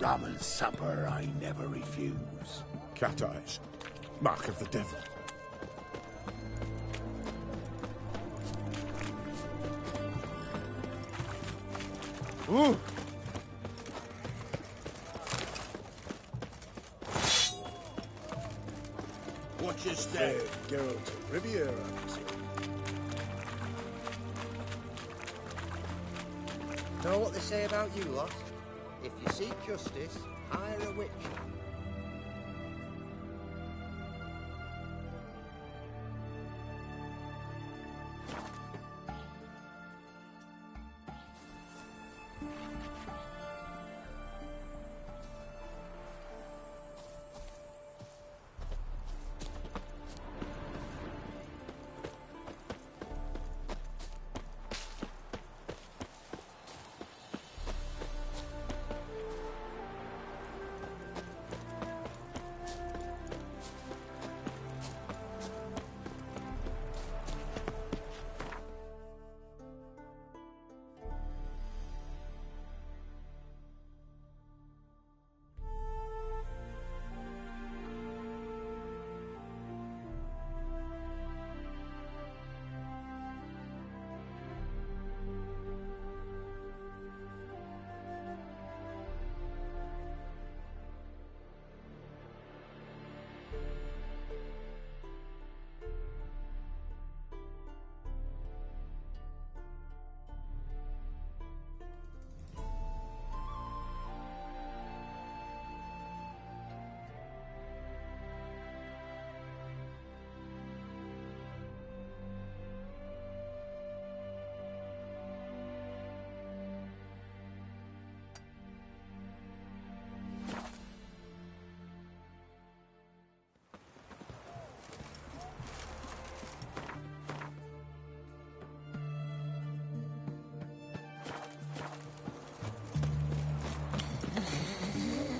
Common supper I never refuse. Cat eyes. Mark of the devil. Ooh! Watch your step. Geralt of Riviera. Know what they say about you lot? If you seek justice, hire a witch.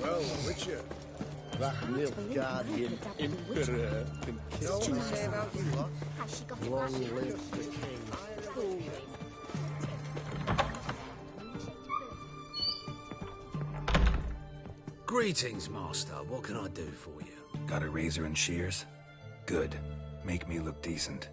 Well, Witcher, that Nilfgaardian Emperor can Know kiss what you. they say about you lot? Has she got it Long right? live the king. Hire a witch. Greetings, Master. What can I do for you? Got a razor and shears? Good. Make me look decent.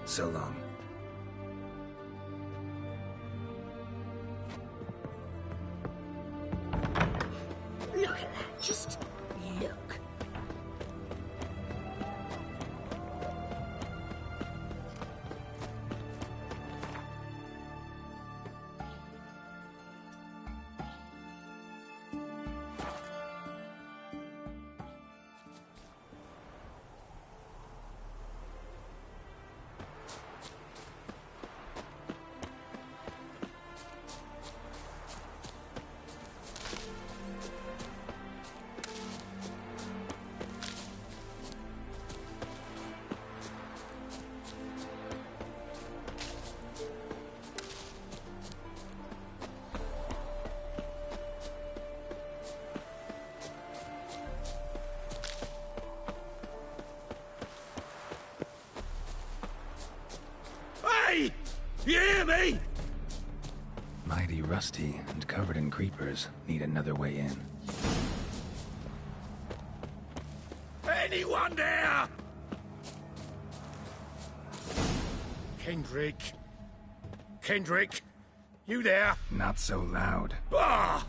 So long. Look at that. Just look. You hear me? Mighty rusty and covered in creepers. Need another way in. Anyone there? Kendrick. Kendrick, you there? Not so loud. Ah!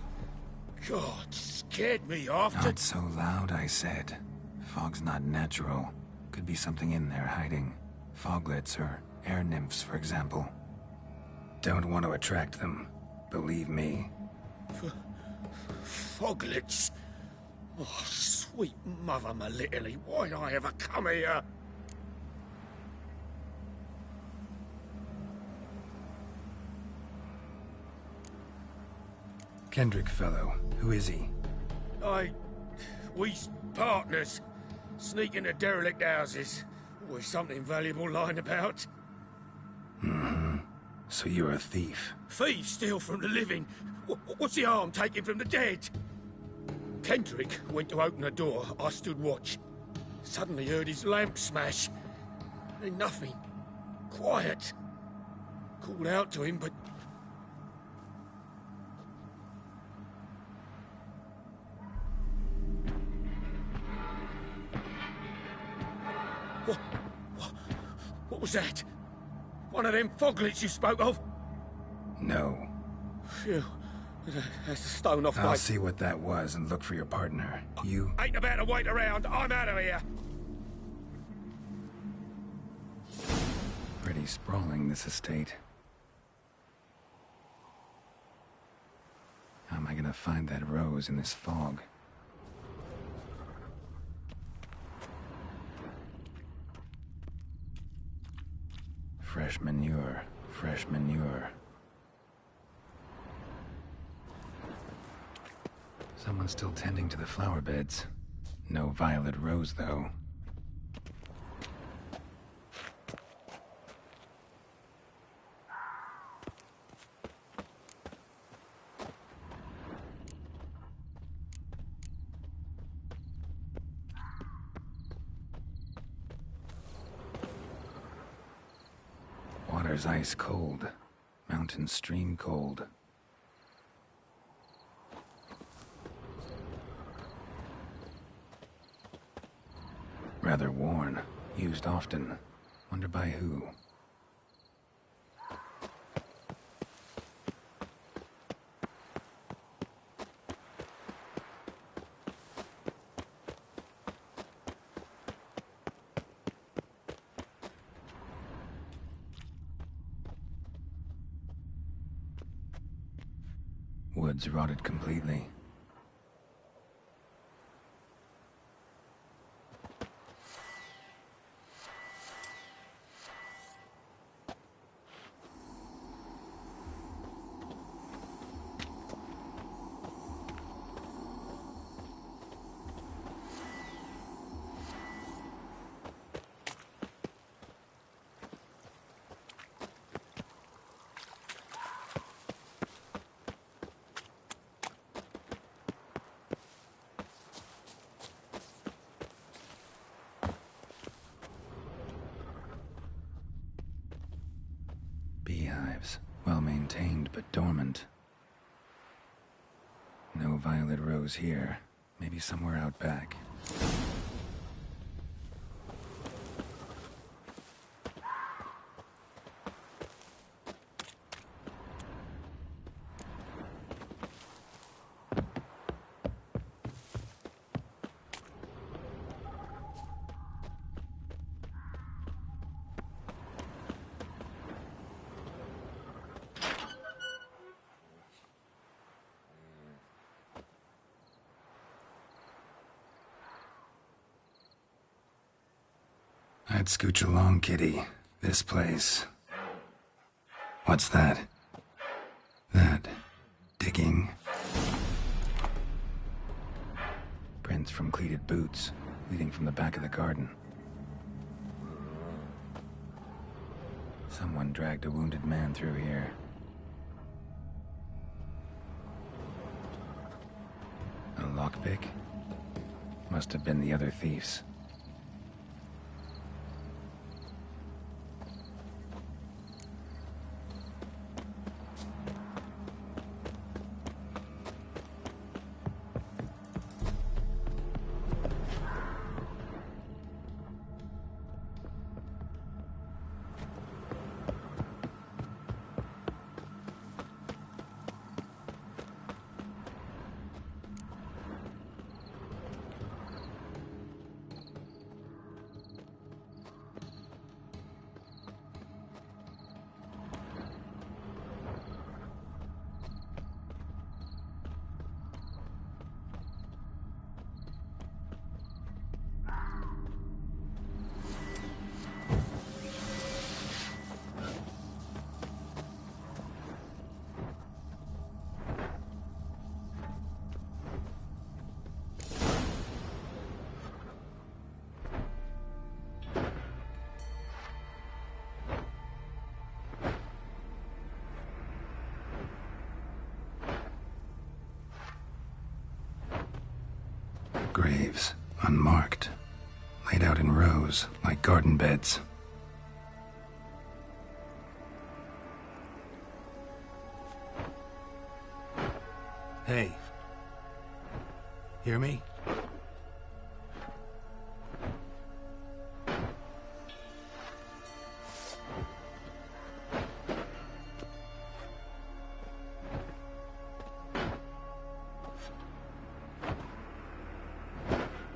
God, scared me off to... Not so loud, I said. Fog's not natural. Could be something in there hiding. Foglets or air nymphs, for example. Don't want to attract them. Believe me. Foglets. Oh, sweet mother Melitele, why'd I ever come here? Kendrick fellow. Who is he? We's partners. Sneak into derelict houses. Always something valuable lying about. So you're a thief. Thieves steal from the living. What's the harm taking from the dead? Kendrick went to open the door. I stood watch. Suddenly heard his lamp smash. Then nothing. Quiet. Called out to him, but... What was that? One of them foglets you spoke of? No. Phew. That's a stone off I'll my... see what that was and look for your partner. You... Ain't about to wait around. I'm out of here. Pretty sprawling, this estate. How am I gonna find that rose in this fog? Fresh manure. Fresh manure. Someone's still tending to the flower beds. No violet rose, though. Water's ice cold. Mountain stream cold. Rather worn. Used often. Wonder by who. Woods rotted completely. Beehives. Well-maintained, but dormant. No violet rose here. Maybe somewhere out back. I'd scooch along, kitty. This place. What's that? That... digging? Prints from cleated boots, leading from the back of the garden. Someone dragged a wounded man through here. A lockpick? Must have been the other thieves. Graves, unmarked, laid out in rows like garden beds. Hey. Hear me?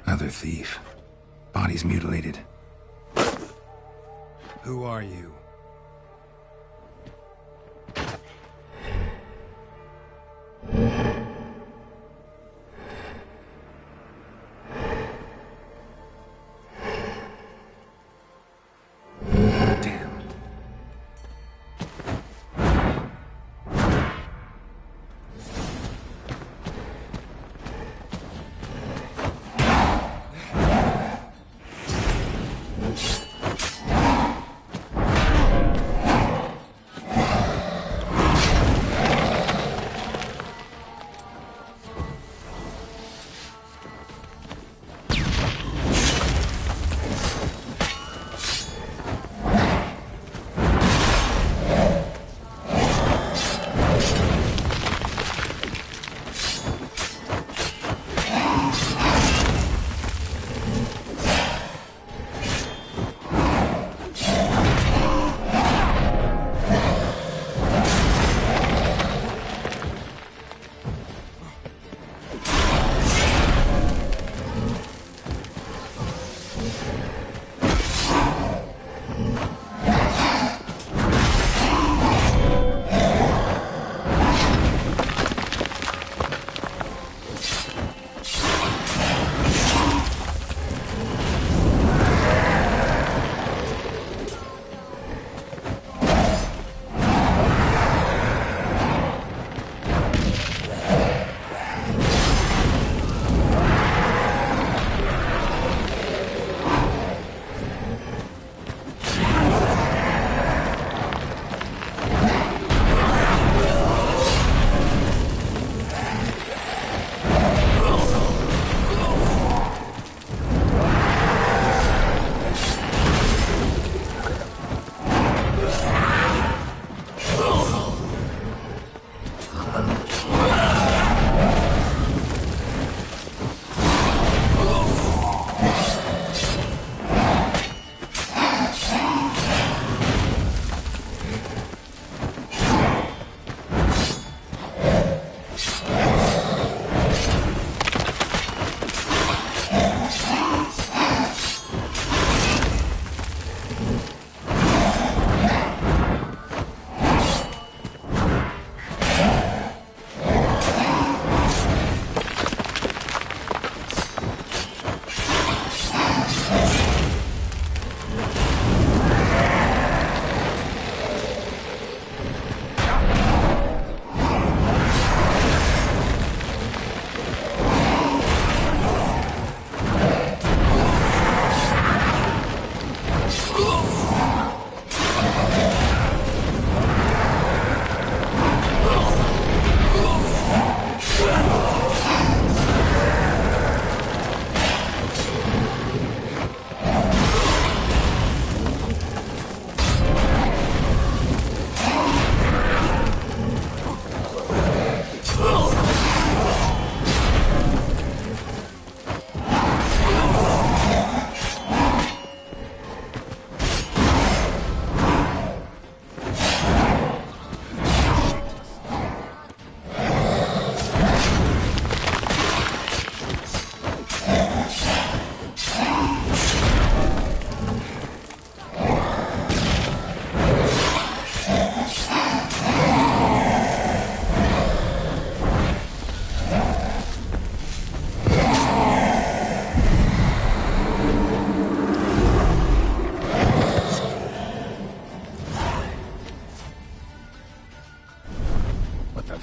Other thief. Bodies mutilated. Who are you? Damn.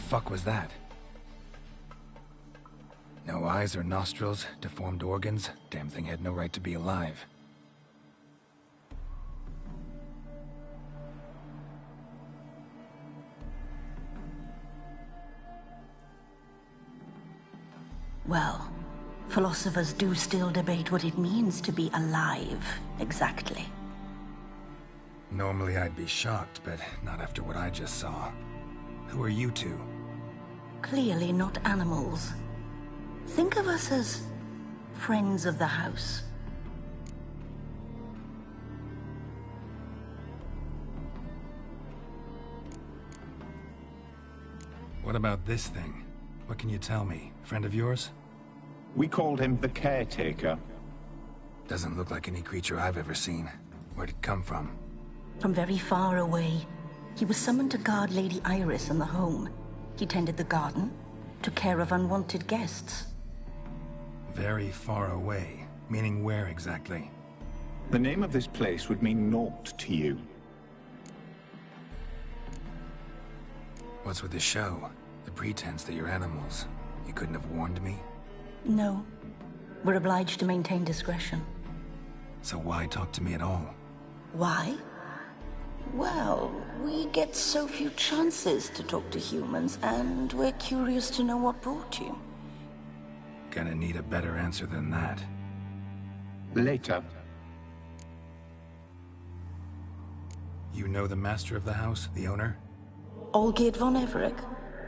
Fuck was that? No eyes or nostrils, deformed organs. Damn thing had no right to be alive. Well, Philosophers do still debate what it means to be alive, exactly. Normally I'd be shocked, but not after what I just saw. Who are you two? Clearly not animals. Think of us as friends of the house. What about this thing? What can you tell me? Friend of yours? We called him the Caretaker. Doesn't look like any creature I've ever seen. Where'd it come from? From very far away. He was summoned to guard Lady Iris in the home. He tended the garden, took care of unwanted guests. Very far away. Meaning where exactly? The name of this place would mean naught to you. What's with the show? The pretense that you're animals. You couldn't have warned me? No. We're obliged to maintain discretion. So why talk to me at all? Why? Well, we get so few chances to talk to humans, and we're curious to know what brought you. Gonna need a better answer than that. Later. You know the master of the house, the owner? Olgierd von Everec?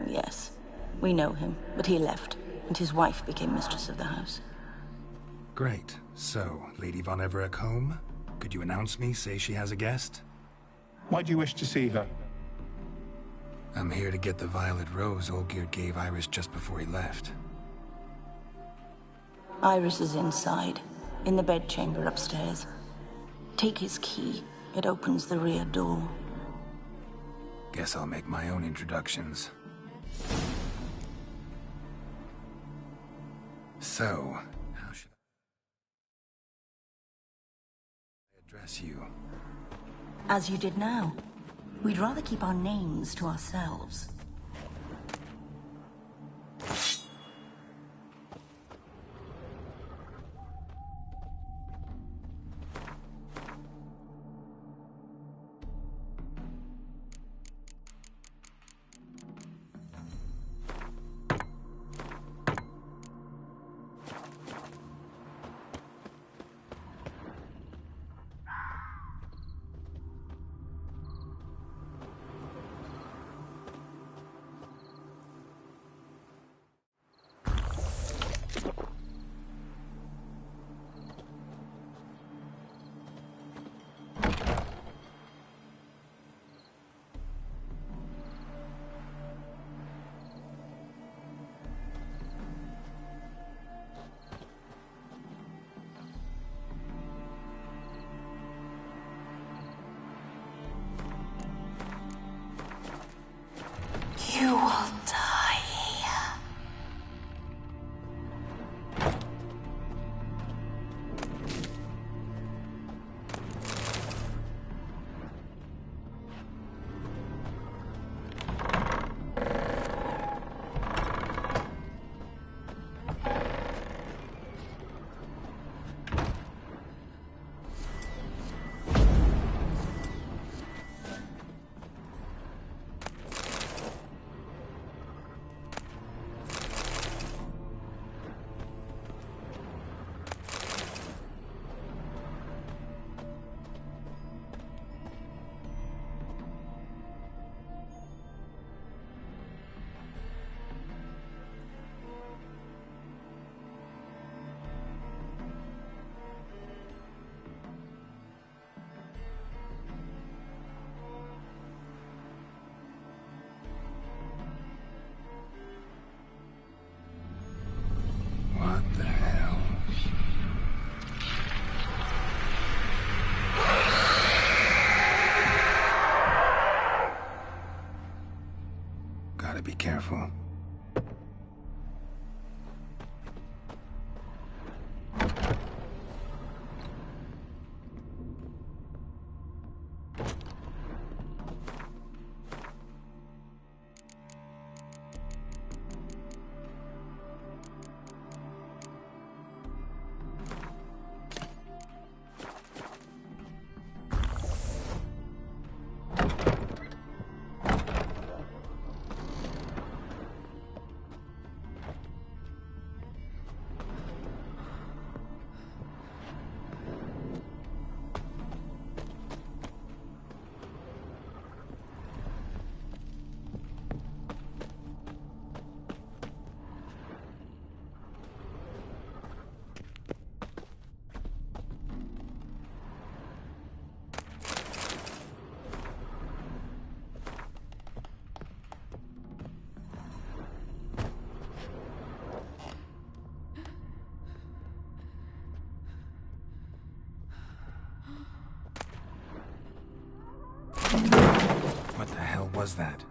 Yes. We know him, but he left, and his wife became mistress of the house. Great. So, Lady von Everec home? Could you announce me, say she has a guest? Why do you wish to see her? I'm here to get the violet rose Olgierd gave Iris just before he left. Iris is inside, in the bedchamber upstairs. Take his key. It opens the rear door. Guess I'll make my own introductions. So, how should I address you? As you did now. We'd rather keep our names to ourselves. was that?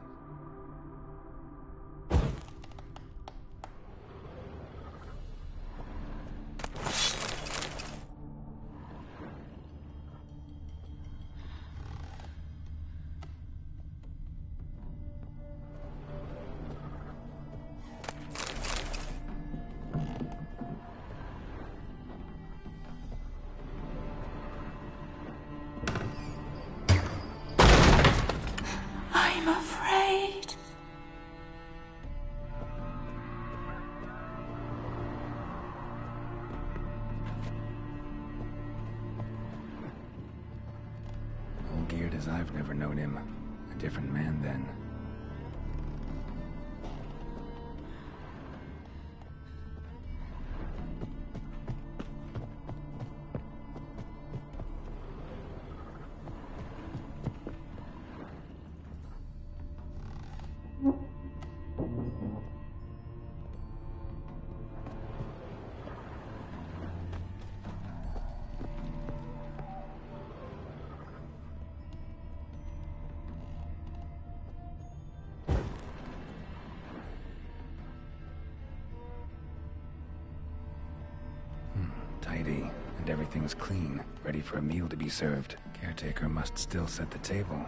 I'm afraid. All geared as I've never known him. A different man then. Tidy, and everything's clean, ready for a meal to be served. Caretaker must still set the table.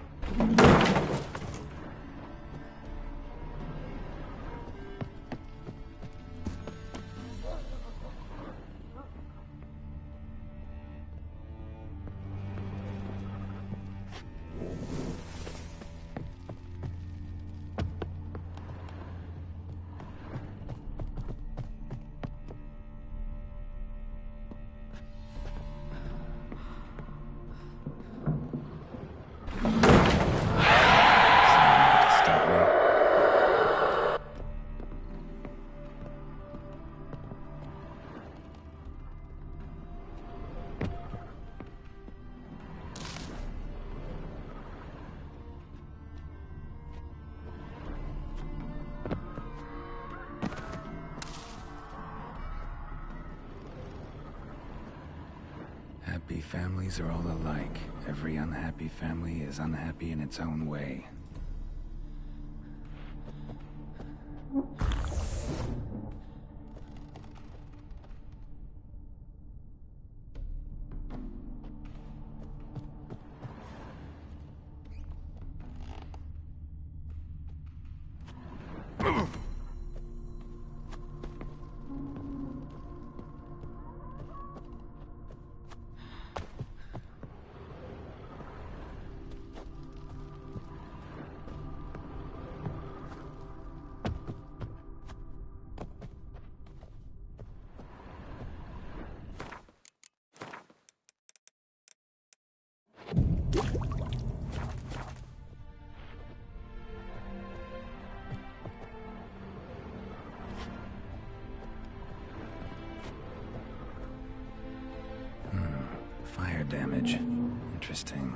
Happy families are all alike. Every unhappy family is unhappy in its own way. Fire damage. Interesting.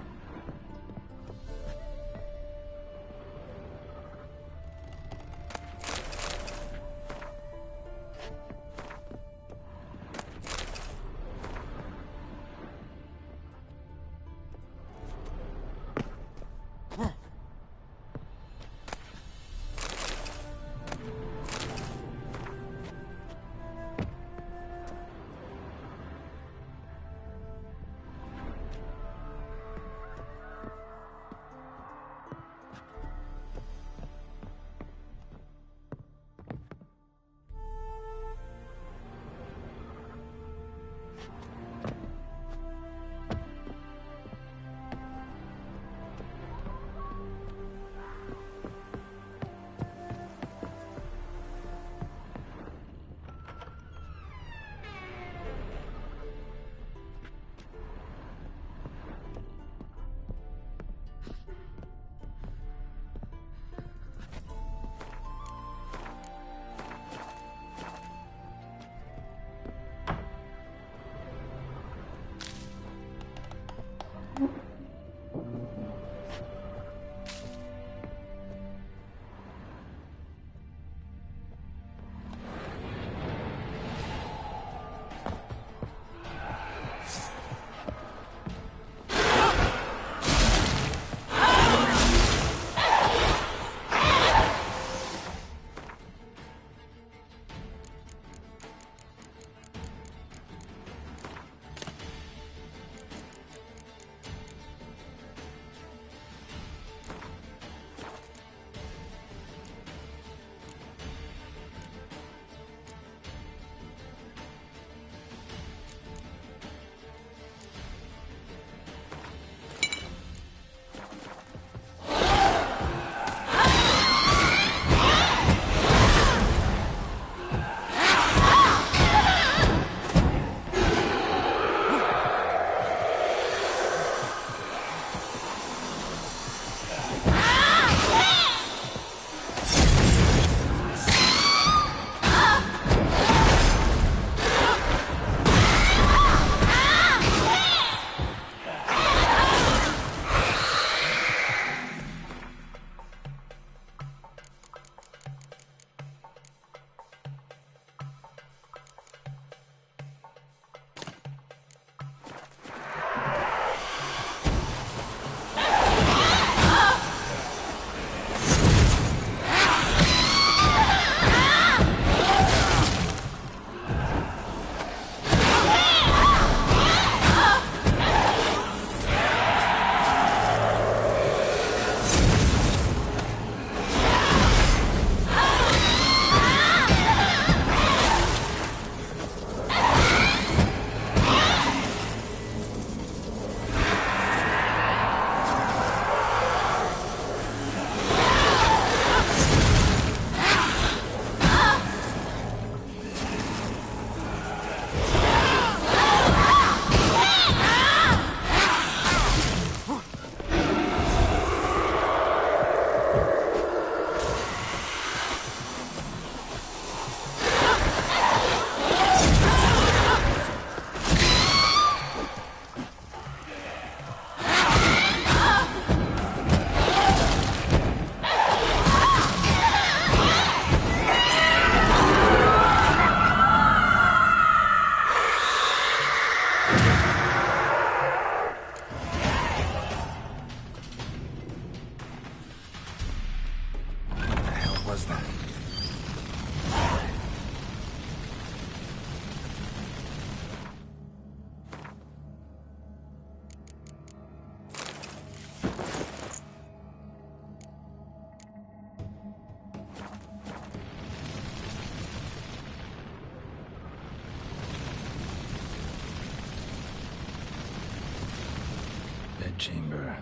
Bedchamber.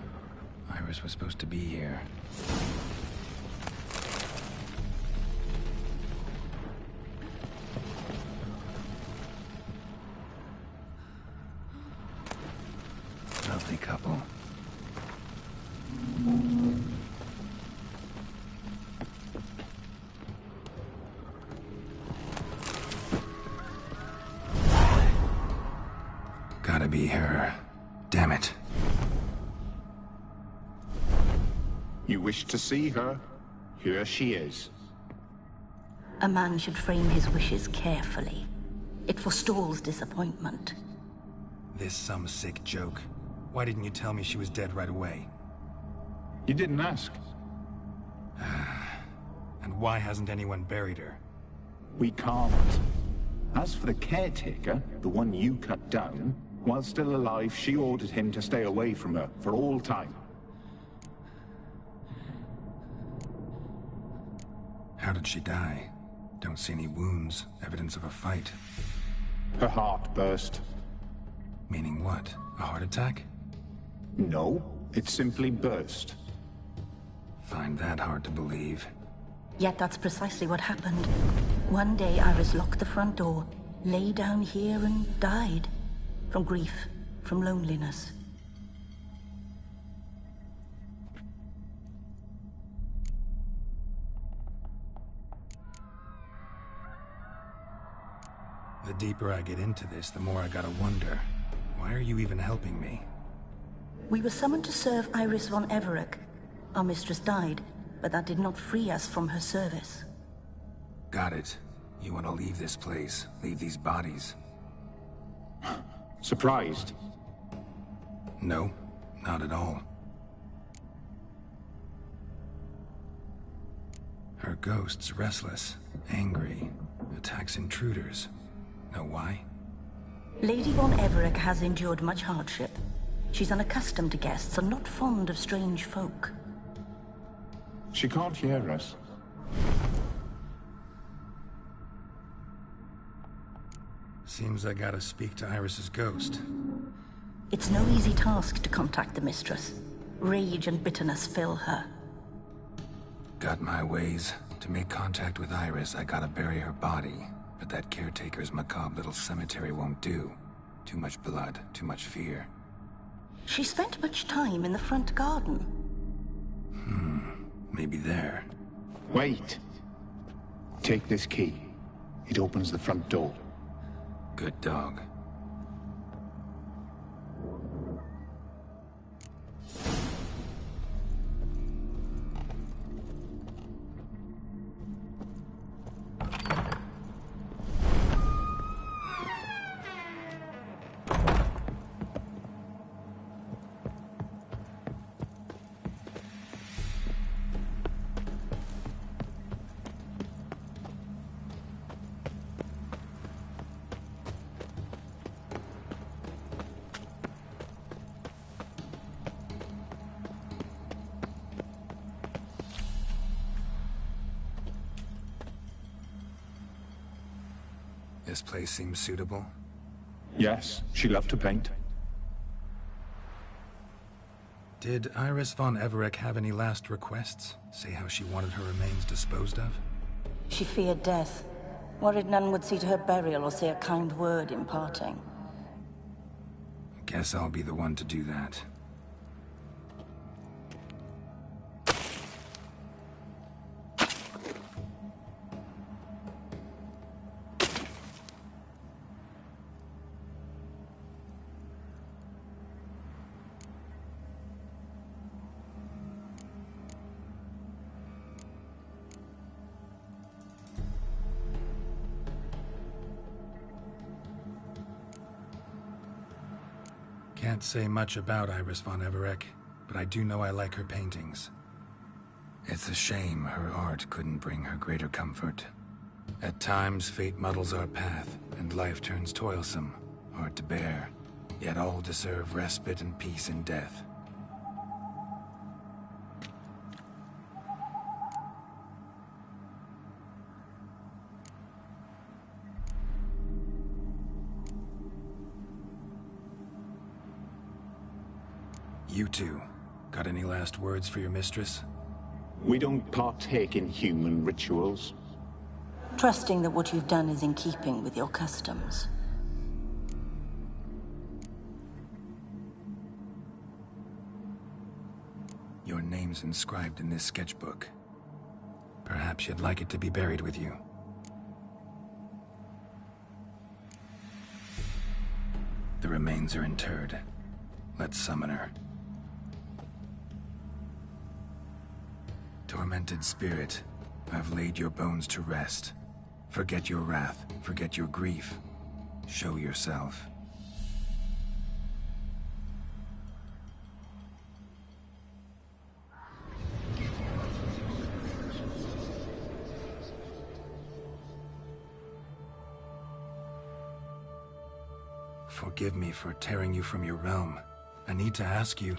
Iris was supposed to be here. Lovely couple. Gotta be her. Damn it. You wish to see her? Here she is. A man should frame his wishes carefully. It forestalls disappointment. This some sick joke. Why didn't you tell me she was dead right away? You didn't ask. And why hasn't anyone buried her? We can't. As for the caretaker, the one you cut down, while still alive, she ordered him to stay away from her for all time. How did she die? Don't see any wounds, evidence of a fight. Her heart burst. Meaning what? A heart attack? No, it simply burst. Find that hard to believe. Yet that's precisely what happened. One day Iris locked the front door, lay down here and died. From grief, from loneliness. The deeper I get into this, the more I gotta wonder. Why are you even helping me? We were summoned to serve Iris von Everec. Our mistress died, but that did not free us from her service. Got it. You want to leave this place, leave these bodies. Surprised? No, not at all. Her ghost's restless, angry, attacks intruders. Know why? Lady von Everec has endured much hardship. She's unaccustomed to guests and not fond of strange folk. She can't hear us. Seems I gotta speak to Iris's ghost. It's no easy task to contact the mistress. Rage and bitterness fill her. Got my ways. To make contact with Iris, I gotta bury her body. But that caretaker's macabre little cemetery won't do. Too much blood, too much fear. She spent much time in the front garden. Maybe there. Wait. Take this key. It opens the front door. Good dog. This place seems suitable. Yes, she loved to paint. Did Iris von Everec have any last requests? Say how she wanted her remains disposed of? She feared death. Worried none would see to her burial or say a kind word in parting. Guess I'll be the one to do that. Can't say much about Iris von Everec, but I do know I like her paintings. It's a shame her art couldn't bring her greater comfort. At times, fate muddles our path, and life turns toilsome, hard to bear. Yet all deserve respite and peace in death. You two, got any last words for your mistress? We don't partake in human rituals. Trusting that what you've done is in keeping with your customs. Your name's inscribed in this sketchbook. Perhaps you'd like it to be buried with you. The remains are interred. Let's summon her. Tormented spirit, I've laid your bones to rest. Forget your wrath, forget your grief. Show yourself. Forgive me for tearing you from your realm. I need to ask you.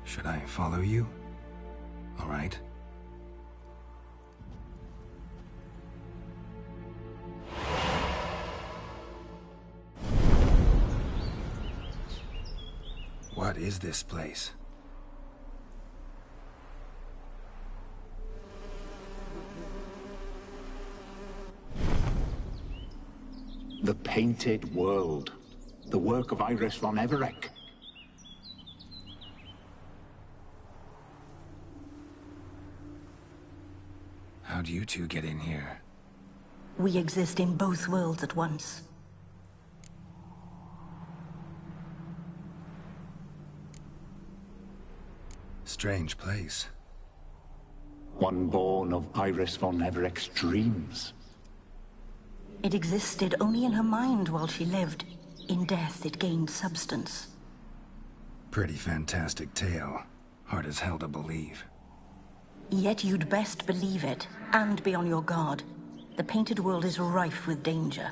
Should I follow you? All right. What is this place? The Painted World. The work of Iris von Everec. How'd you two get in here? We exist in both worlds at once. Strange place. One born of Iris von Everec's dreams. It existed only in her mind while she lived. In death, it gained substance. Pretty fantastic tale. Hard as hell to believe. Yet you'd best believe it, and be on your guard. The Painted World is rife with danger.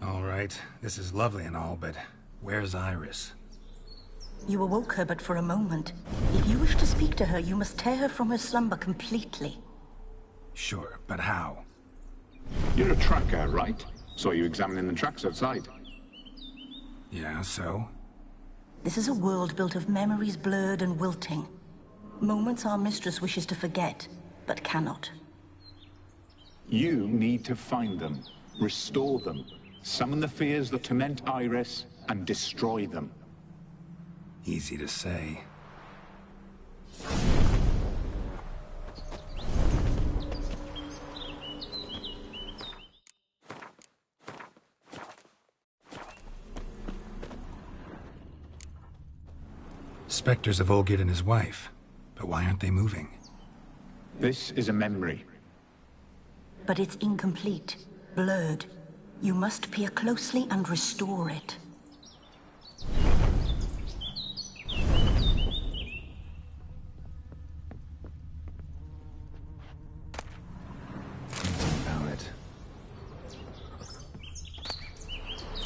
All right, this is lovely and all, but where's Iris? You awoke her but for a moment. If you wish to speak to her, you must tear her from her slumber completely. Sure, but how? You're a tracker, right? Saw you examining the tracks outside. Yeah, so? This is a world built of memories blurred and wilting. Moments our mistress wishes to forget, but cannot. You need to find them, restore them, summon the fears that torment Iris, and destroy them. Easy to say. Spectres of Olgierd and his wife. But why aren't they moving? This is a memory. But it's incomplete, blurred. You must peer closely and restore it. Palette.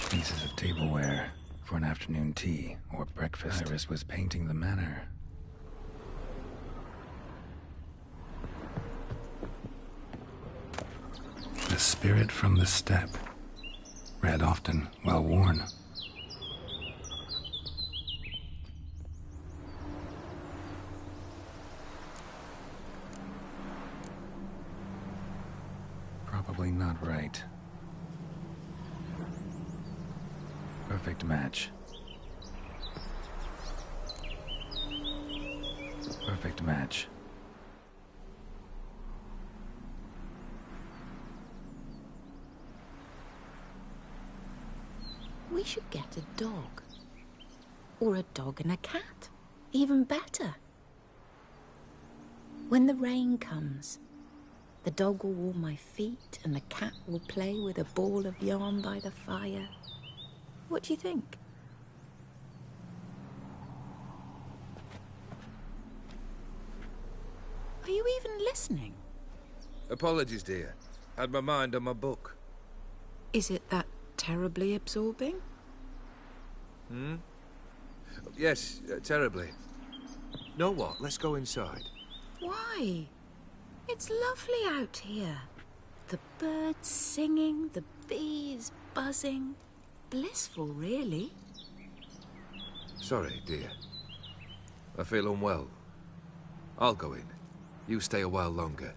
Pieces of tableware for an afternoon tea or breakfast. Iris was painting the manor. The spirit from the steppe. Read often, well worn. Probably not right. Perfect match. Perfect match. should get a dog. Or a dog and a cat. Even better. When the rain comes, the dog will warm my feet and the cat will play with a ball of yarn by the fire. What do you think? Are you even listening? Apologies, dear. Had my mind on my book. Is it that terribly absorbing? Yes, terribly. Know what? Let's go inside. Why? It's lovely out here. The birds singing, the bees buzzing. Blissful, really. Sorry, dear. I feel unwell. I'll go in. You stay a while longer.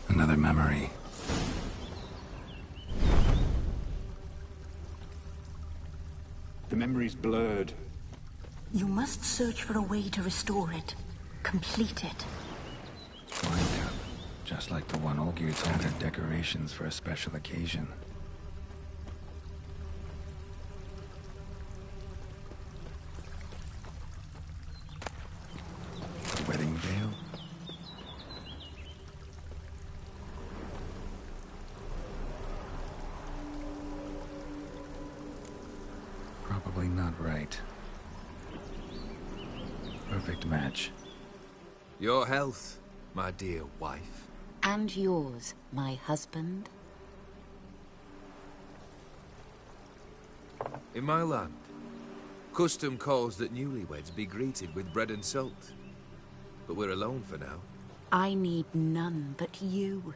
Another memory. The memory's blurred. You must search for a way to restore it. Complete it. Wind up. Just like the one Olgierd told her decorations for a special occasion. Wedding veil? Probably not right. Perfect match. Your health, my dear wife. And yours, my husband. In my land, custom calls that newlyweds be greeted with bread and salt. But we're alone for now. I need none but you.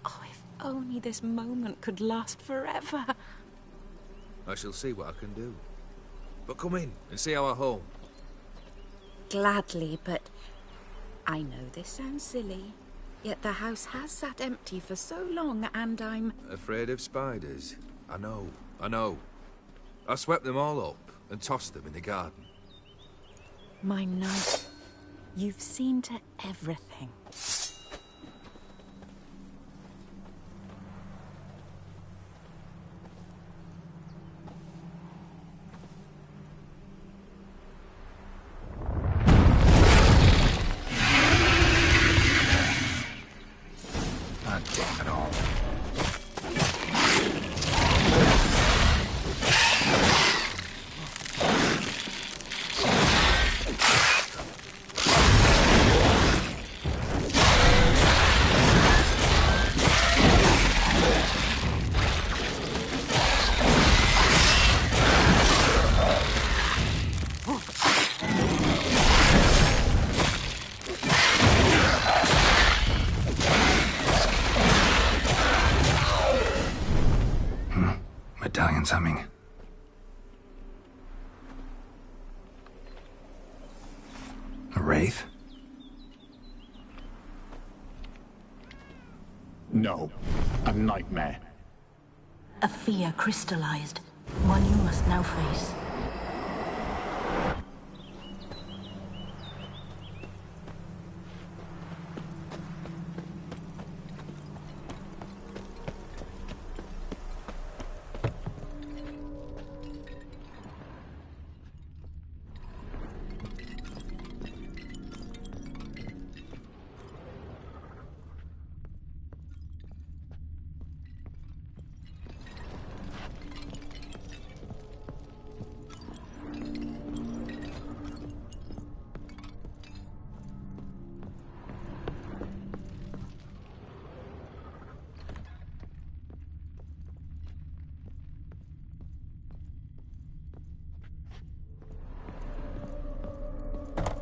Oh, if only this moment could last forever. I shall see what I can do. But come in and see our home. Gladly, but I know this sounds silly, yet the house has sat empty for so long and I'm... Afraid of spiders? I know. I swept them all up and tossed them in the garden. My knight, you've seen to everything. Someone's humming. A wraith? No. A nightmare. A fear crystallized, one you must now face.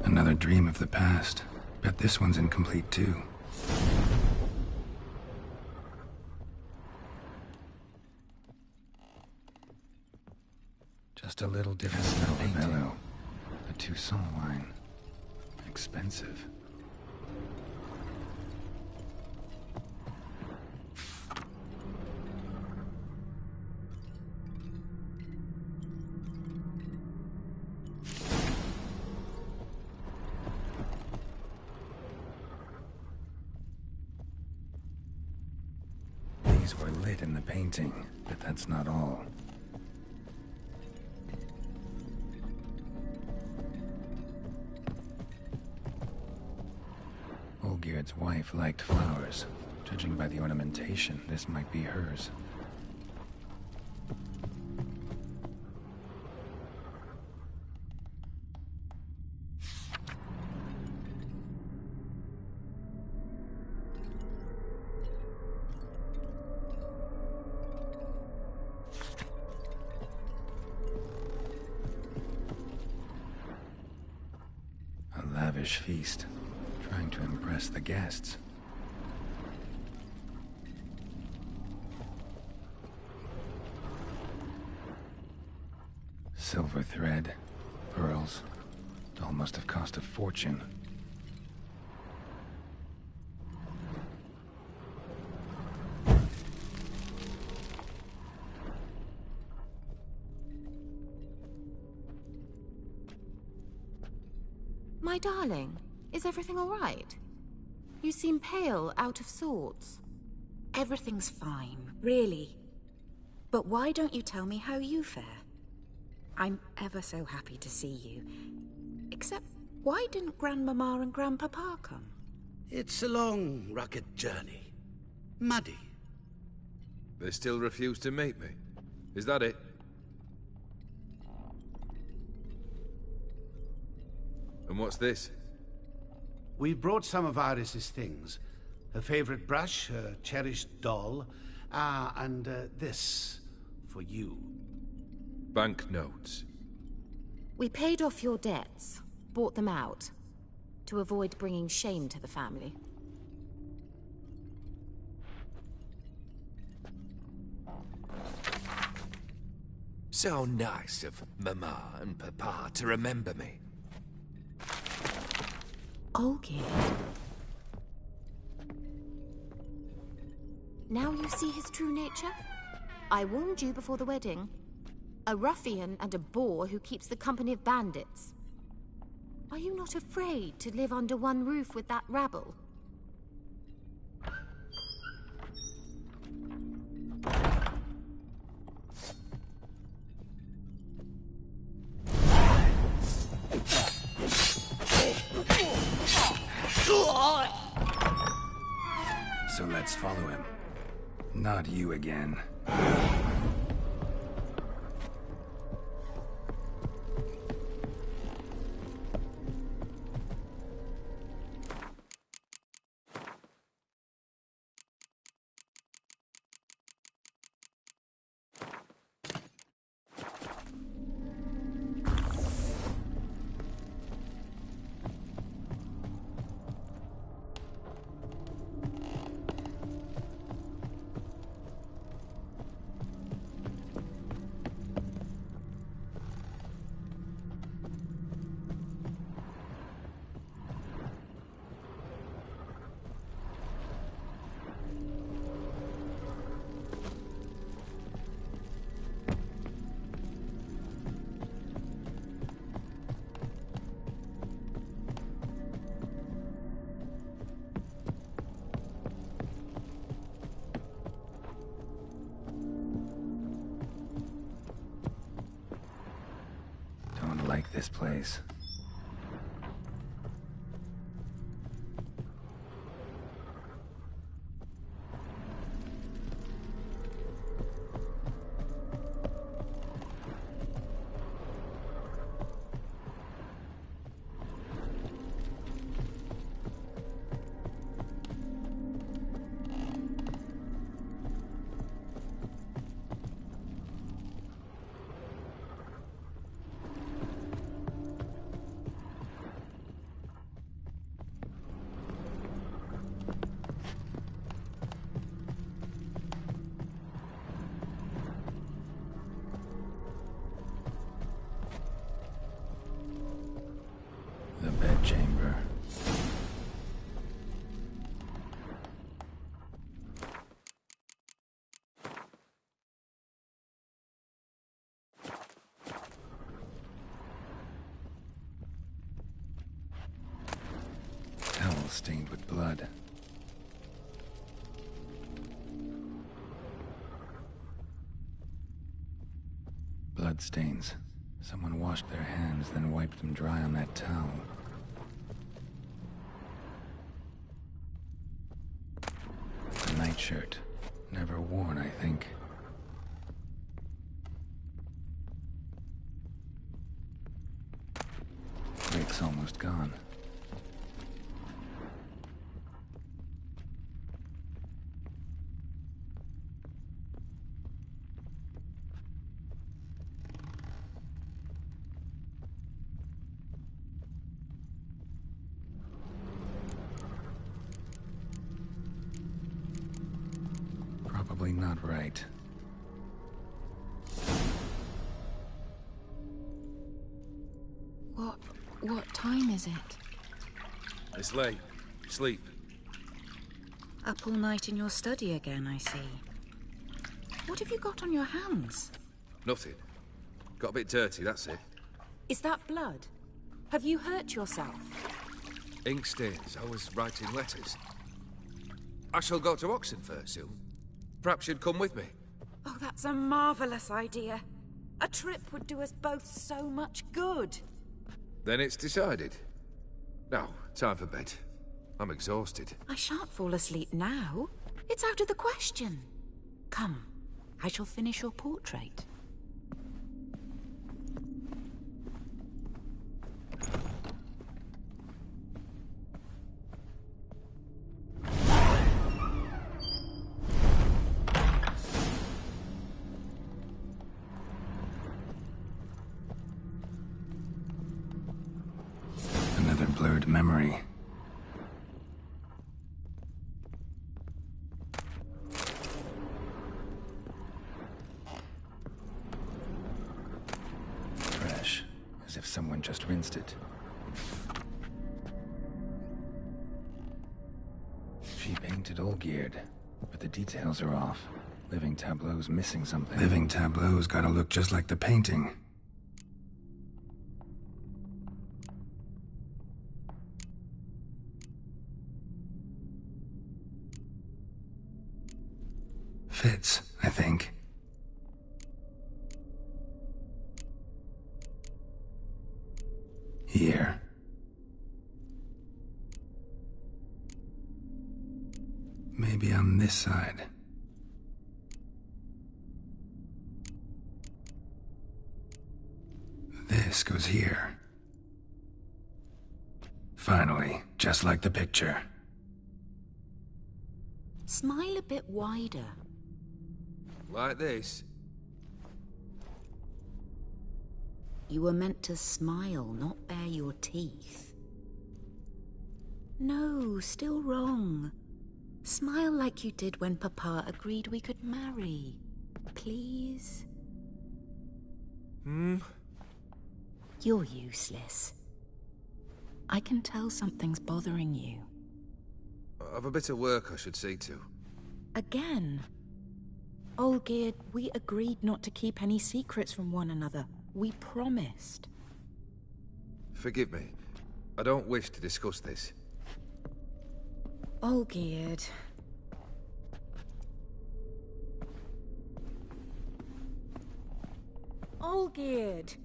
Another dream of the past. Bet this one's incomplete too. Just a little different style painting. A Toussaint wine. Expensive. These were lit in the painting, but that's not all. Olgierd's wife liked flowers. Judging by the ornamentation, this might be hers. A lavish feast, trying to impress the guests. Silver thread, pearls. Doll must have cost a fortune. My darling, is everything all right? You seem pale, out of sorts. Everything's fine, really. But why don't you tell me how you fare? I'm ever so happy to see you. Except, why didn't Grandmama and Grandpapa come? It's a long, rugged journey. Muddy. They still refuse to meet me. Is that it? And what's this? We brought some of Iris's things. Her favorite brush, her cherished doll, and this for you. Banknotes. We paid off your debts, bought them out, to avoid bringing shame to the family. So nice of Mama and Papa to remember me. Olgierd. Now you see his true nature? I warned you before the wedding. A ruffian and a boor who keeps the company of bandits. Are you not afraid to live under one roof with that rabble? So let's follow him. Not you again. this place. The bedchamber. Towel stained with blood. Blood stains. Someone washed their hands, then wiped them dry on that towel. A nightshirt. Never worn, I think. Rick's almost gone. Probably not right. What time is it? It's late. Sleep. Up all night in your study again, I see. What have you got on your hands? Nothing. Got a bit dirty, that's it. Is that blood? Have you hurt yourself? Ink stains. I was writing letters. I shall go to Oxenfurt soon. Perhaps you'd come with me. Oh, that's a marvellous idea. A trip would do us both so much good. Then it's decided. Now, time for bed. I'm exhausted. I shan't fall asleep now. It's out of the question. Come, I shall finish your portrait. Another blurred memory. Fresh, as if someone just rinsed it. She painted Olgierd, but the details are off. Living Tableau's missing something. Living Tableau's gotta look just like the painting. Fits, I think. Here. Maybe on this side. This goes here. Finally, just like the picture. Smile a bit wider. Like this? You were meant to smile, not bare your teeth. No, still wrong. Smile like you did when Papa agreed we could marry. Please? You're useless. I can tell something's bothering you. I've a bit of work I should see to. Again? Olgierd, we agreed not to keep any secrets from one another. We promised. Forgive me. I don't wish to discuss this. Olgierd. Olgierd!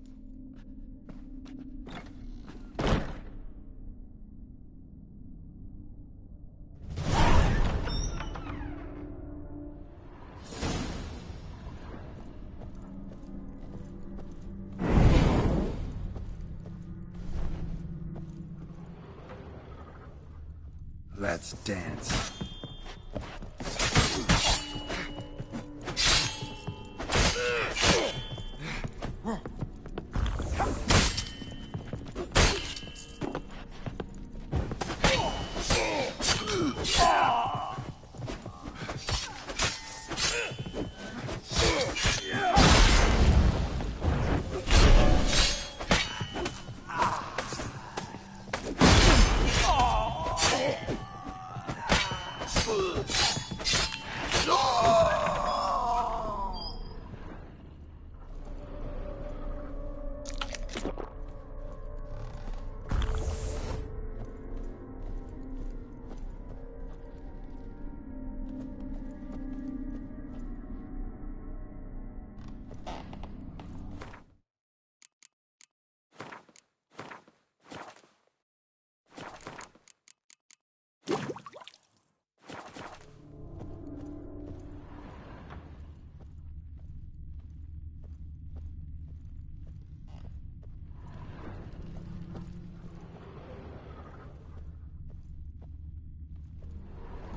Let's dance.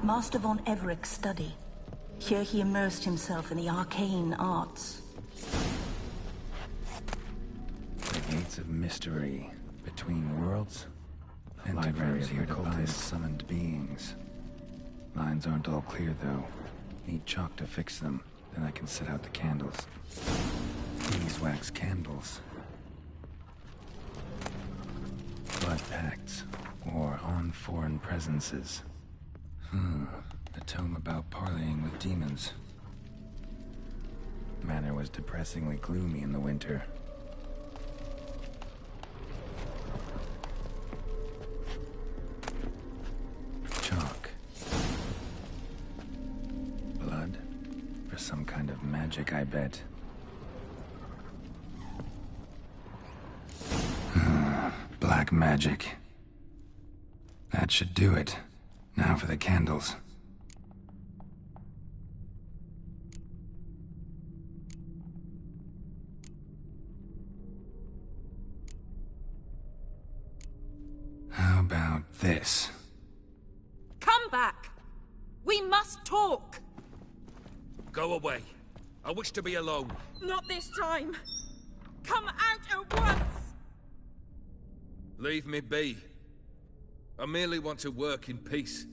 Master von Everek's study. Here he immersed himself in the arcane arts. The gates of mystery between worlds. Library of occultist summoned beings. Lines aren't all clear though. Need chalk to fix them, then I can set out the candles. Beeswax candles. Blood pacts, or on foreign presences. A tome about parleying with demons. Manor was depressingly gloomy in the winter. Chalk. Blood? For some kind of magic, I bet. Black magic. That should do it. Now for the candles. How about this? Come back! We must talk! Go away. I wish to be alone. Not this time! Come out at once! Leave me be. I merely want to work in peace.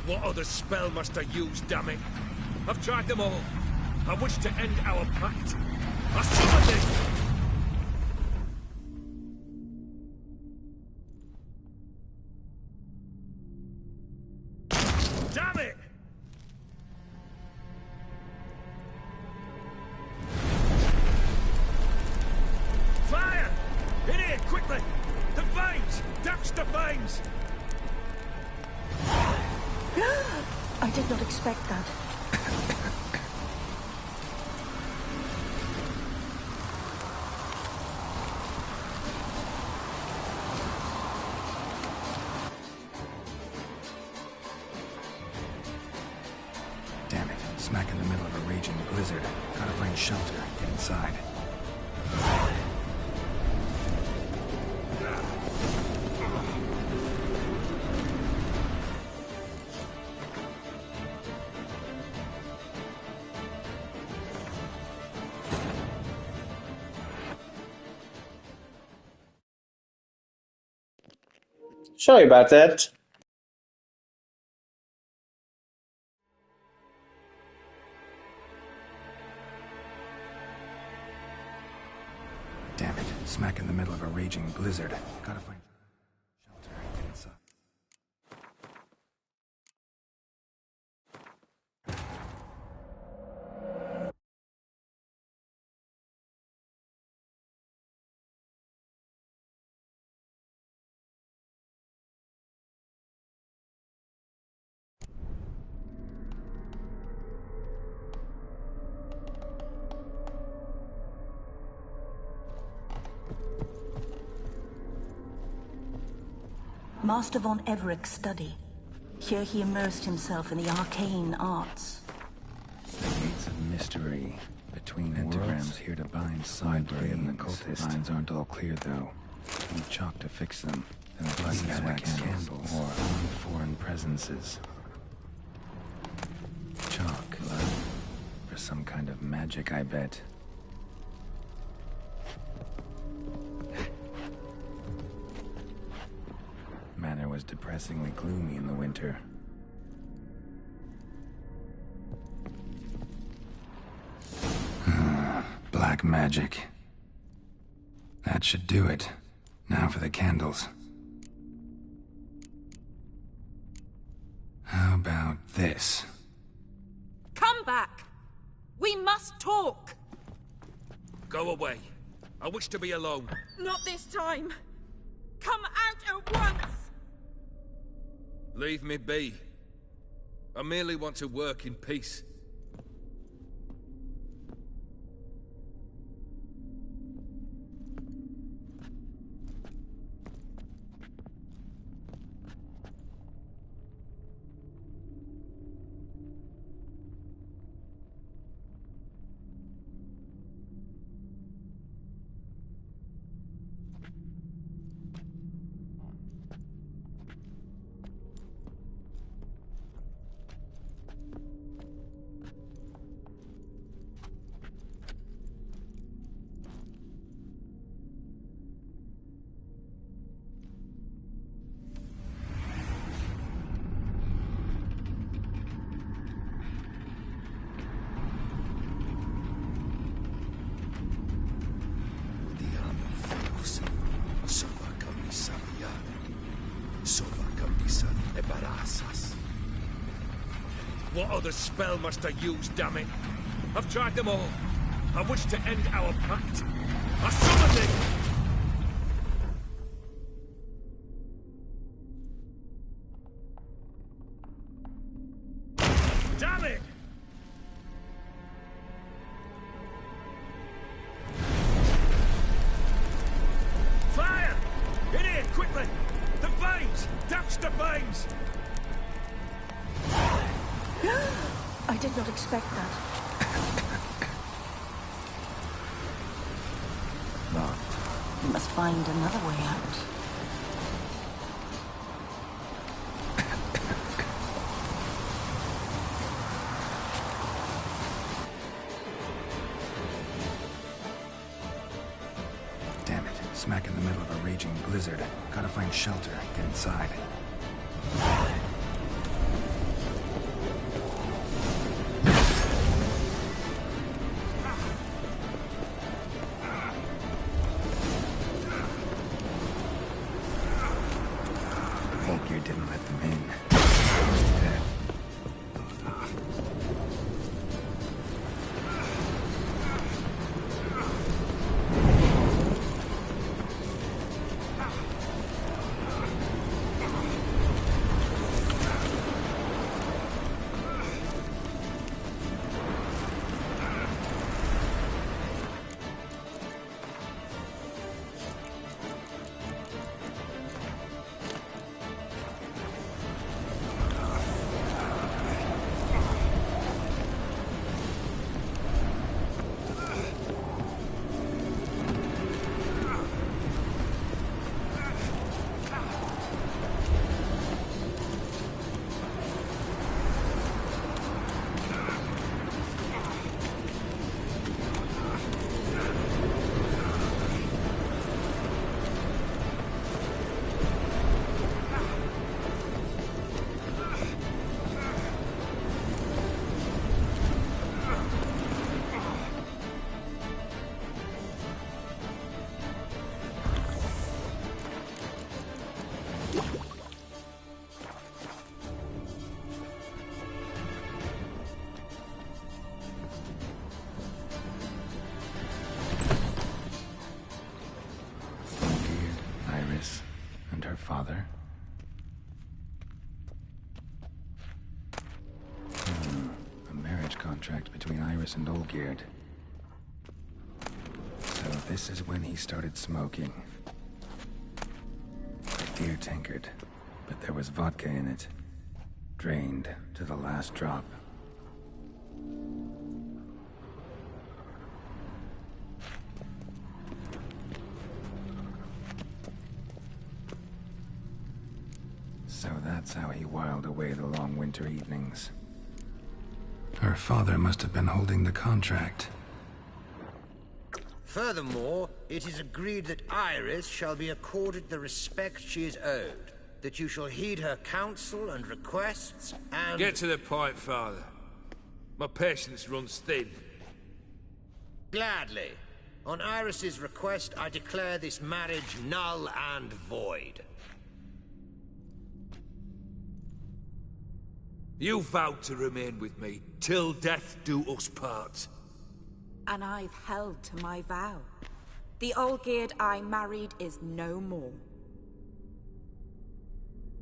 What other spell must I use, damn it? I've tried them all. I wish to end our pact. I summon it! Damn it! Fire! In here, quickly! The flames! Douse the flames! I did not expect that. Damn it. Smack in the middle of a raging blizzard. Gotta find shelter. Get inside. Sorry about that. Smack in the middle of a raging blizzard. Gotta find shelter and get inside. Master von Everek's study. Here he immersed himself in the arcane arts. The gates of mystery between pentagrams here to bind library and the cultist. Lines aren't all clear though. Need chalk to fix them. And a blessed wax candle or foreign presences. Chalk for some kind of magic, I bet. Manor was depressingly gloomy in the winter. Black magic. That should do it. Now for the candles. How about this? Come back! We must talk! Go away. I wish to be alone. Not this time! Come out at once! Leave me be. I merely want to work in peace. What other spell must I use, damn it? I've tried them all. I wish to end our pact. I summon thee! Damn it! Fire! In here, quickly! The flames! Douse the flames! I did not expect that. Locked. We must find another way out. Damn it. Smack in the middle of a raging blizzard. Gotta find shelter, get inside. Hope you didn't let them in. Dead. contract between Iris and Olgierd. So this is when he started smoking. A dear tankard, but there was vodka in it. Drained to the last drop. So that's how he whiled away the long winter evenings. Her father must have been holding the contract. Furthermore, it is agreed that Iris shall be accorded the respect she is owed, that you shall heed her counsel and requests, and... Get to the point, Father. My patience runs thin. Gladly. On Iris's request, I declare this marriage null and void. You vowed to remain with me till death do us part. And I've held to my vow. The Olgierd I married is no more.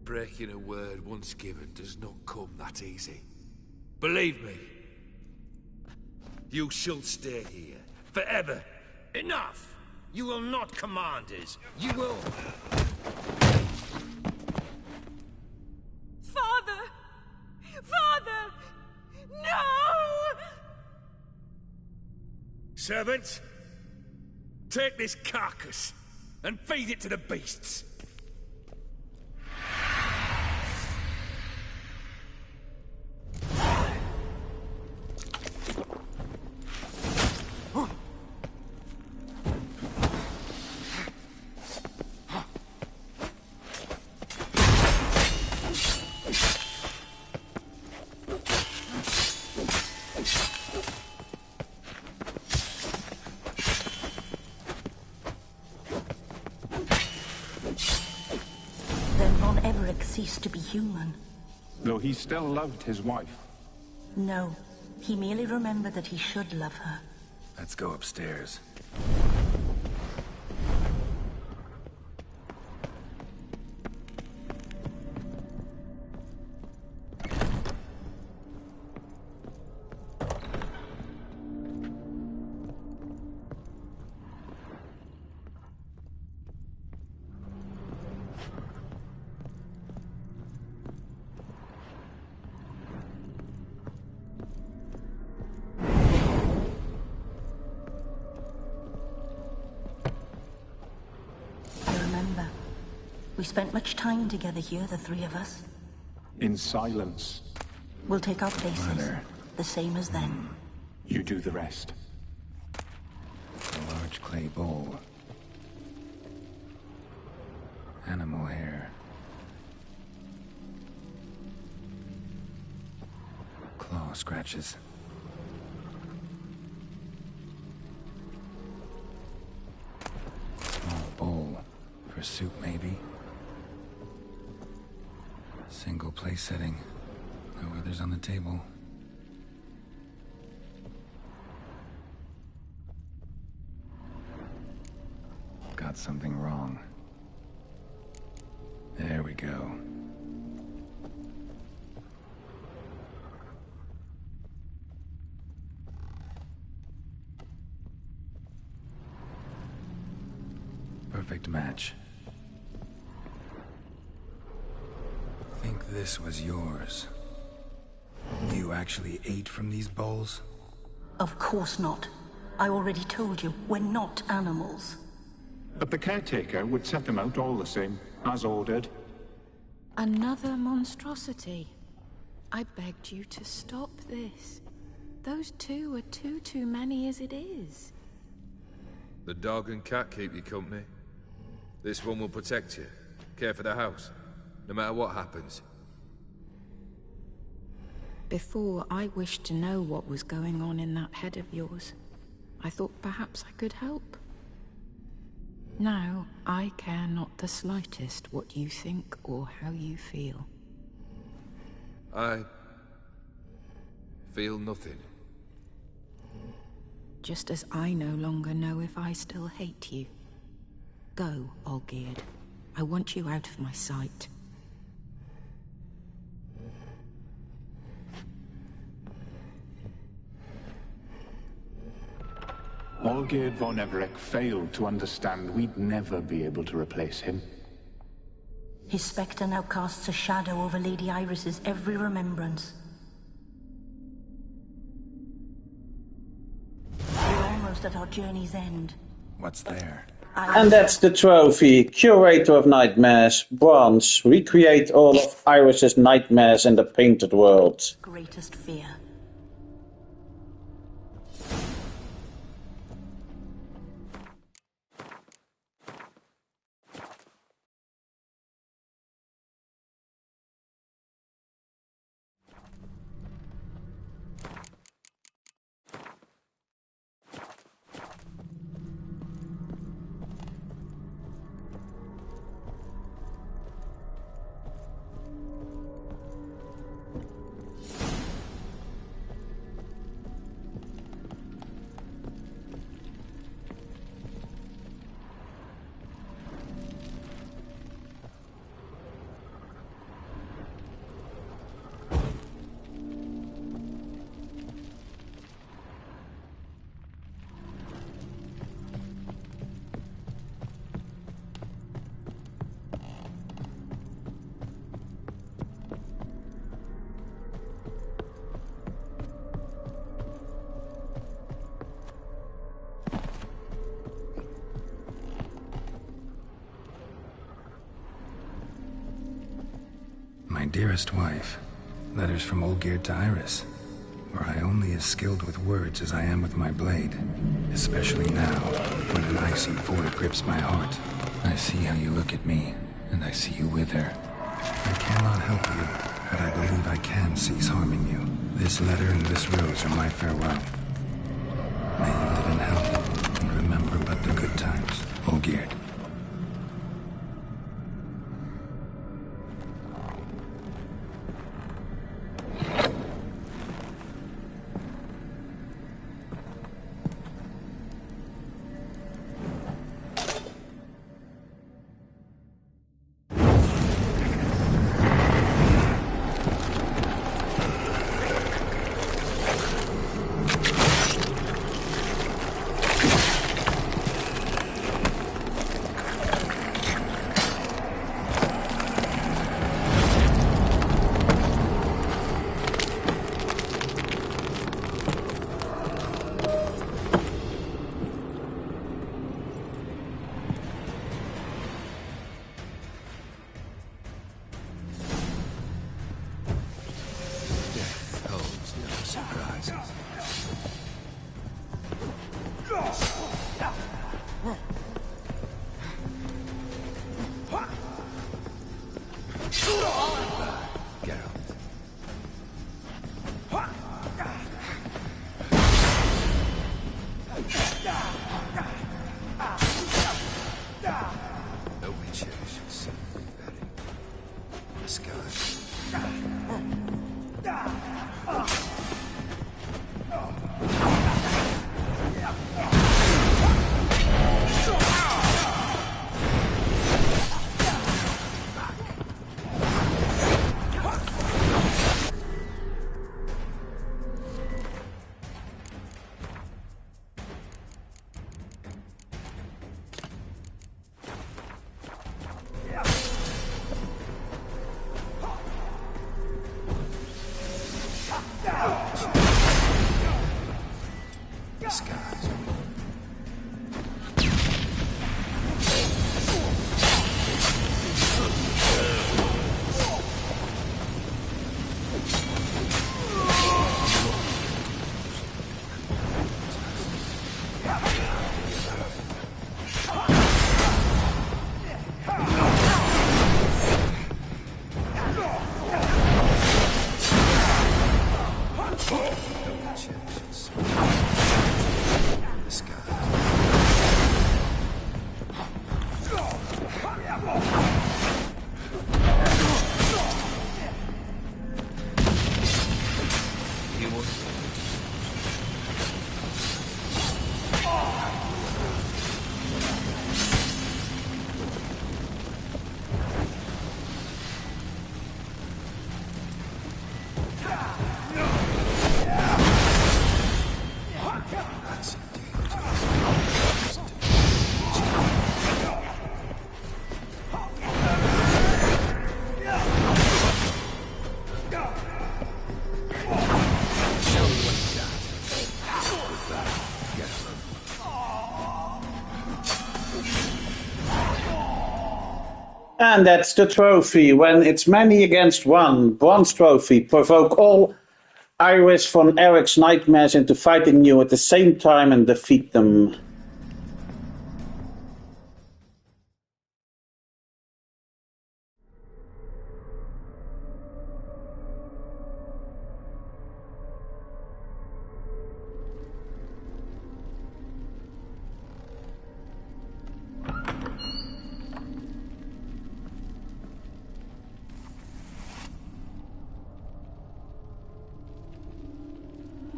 Breaking a word once given does not come that easy. Believe me. You shall stay here, forever. Enough! You will not command us. You will... Father! Father! No! Servants, take this carcass and feed it to the beasts. Ceased to be human. Though he still loved his wife. No, he merely remembered that he should love her. Let's go upstairs. We spent much time together here, the three of us. In silence. We'll take our places, Mother. the same as then. You do the rest. A large clay bowl. Animal hair. Claw scratches. Small bowl. For soup, maybe? Single place setting. No others on the table. Got something wrong. There we go. Perfect match. Think this was yours. You actually ate from these bowls? Of course not. I already told you, we're not animals. But the caretaker would set them out all the same, as ordered. Another monstrosity. I begged you to stop this. Those two are too many as it is. The dog and cat keep you company. This one will protect you, care for the house, no matter what happens. Before, I wished to know what was going on in that head of yours. I thought perhaps I could help. Now, I care not the slightest what you think or how you feel. I feel nothing. Just as I no longer know if I still hate you. Go, Olgierd. I want you out of my sight. Olgierd von Everec failed to understand we'd never be able to replace him. His spectre now casts a shadow over Lady Iris's every remembrance. We're almost at our journey's end. What's there? And that's the trophy. Curator of Nightmares, bronze. Recreate all of Iris's nightmares in the painted world. Greatest fear. My dearest wife, letters from Olgierd to Iris. Were I only as skilled with words as I am with my blade, especially now, when an icy void grips my heart. I see how you look at me, and I see you with her. I cannot help you, but I believe I can cease harming you. This letter and this rose are my farewell. May you live in health, and remember but the good times, Olgierd. And that's the trophy. When it's many against one, bronze trophy. Provoke all Iris von Eric's nightmares into fighting you at the same time and defeat them.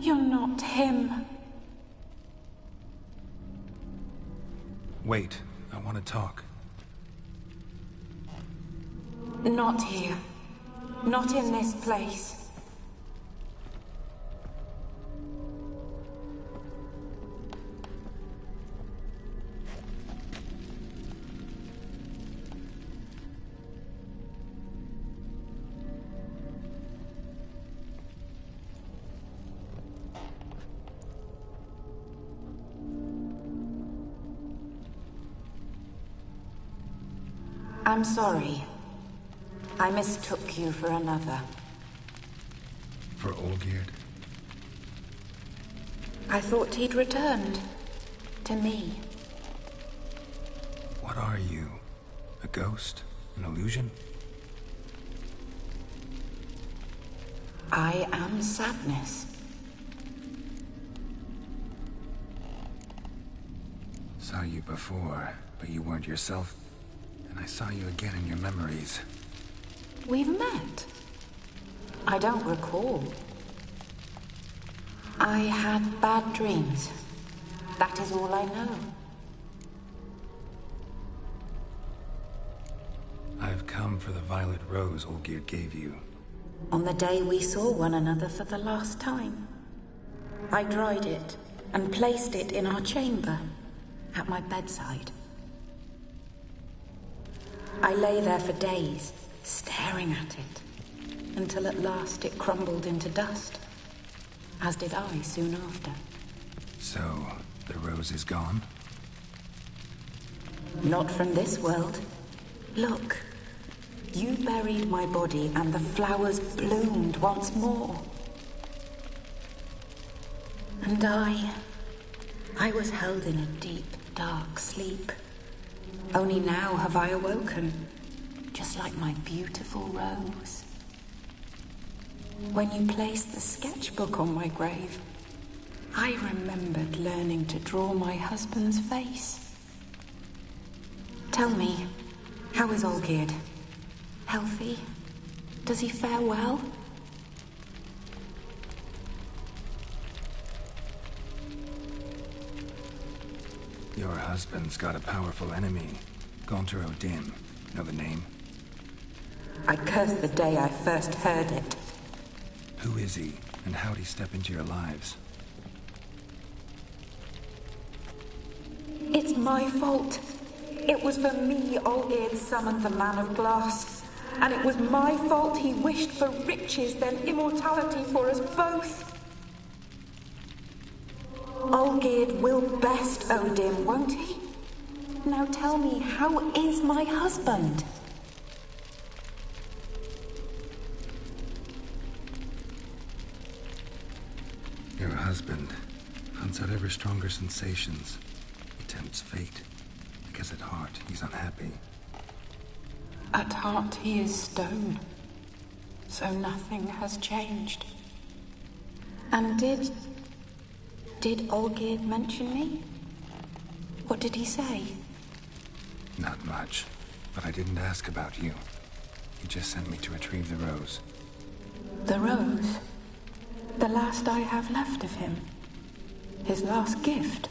You're not him. Wait, I want to talk. Not here. Not in this place. I'm sorry. I mistook you for another. For Olgierd? I thought he'd returned. To me. What are you? A ghost? An illusion? I am sadness. Saw you before, but you weren't yourself. And I saw you again in your memories. We've met? I don't recall. I had bad dreams. That is all I know. I've come for the violet rose Olgierd gave you. On the day we saw one another for the last time. I dried it and placed it in our chamber, at my bedside. I lay there for days, staring at it, until at last it crumbled into dust, as did I soon after. So, the rose is gone? Not from this world. Look, you buried my body and the flowers bloomed once more. And I was held in a deep, dark sleep. Only now have I awoken, just like my beautiful rose. When you placed the sketchbook on my grave, I remembered learning to draw my husband's face. Tell me, how is Olgierd? Healthy? Does he fare well? Your husband's got a powerful enemy. Gaunter O'Dim. Know the name? I curse the day I first heard it. Who is he, and how'd he step into your lives? It's my fault. It was for me Olgierd summoned the Man of Glass. And it was my fault he wished for riches than immortality for us both. Olgierd will best O'Dim, won't he? Now tell me, how is my husband? Your husband hunts out ever stronger sensations. He tempts fate, because at heart he's unhappy. At heart he is stone, so nothing has changed. And did Olgierd mention me? What did he say? Not much, but I didn't ask about you. He just sent me to retrieve the rose. The rose? The last I have left of him? His last gift?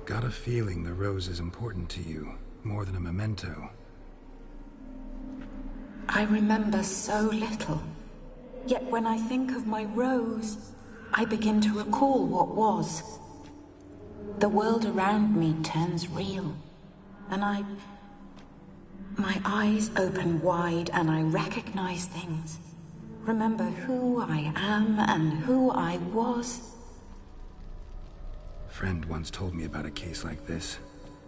Got a feeling the rose is important to you, more than a memento. I remember so little. Yet when I think of my Rose, I begin to recall what was. The world around me turns real, and my eyes open wide and I recognize things. Remember who I am and who I was. Friend once told me about a case like this.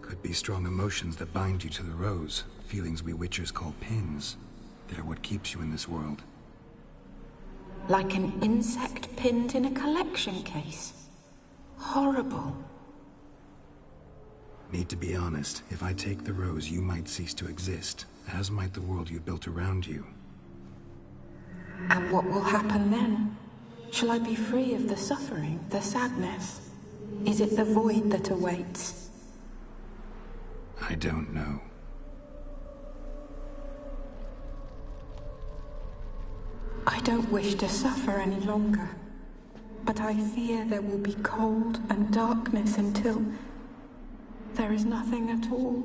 Could be strong emotions that bind you to the Rose. Feelings we Witchers call pins. They're what keeps you in this world. Like an insect pinned in a collection case. Horrible. Need to be honest, if I take the Rose, you might cease to exist, as might the world you built around you. And what will happen then? Shall I be free of the suffering, the sadness? Is it the void that awaits? I don't know. I don't wish to suffer any longer, but I fear there will be cold and darkness until there is nothing at all.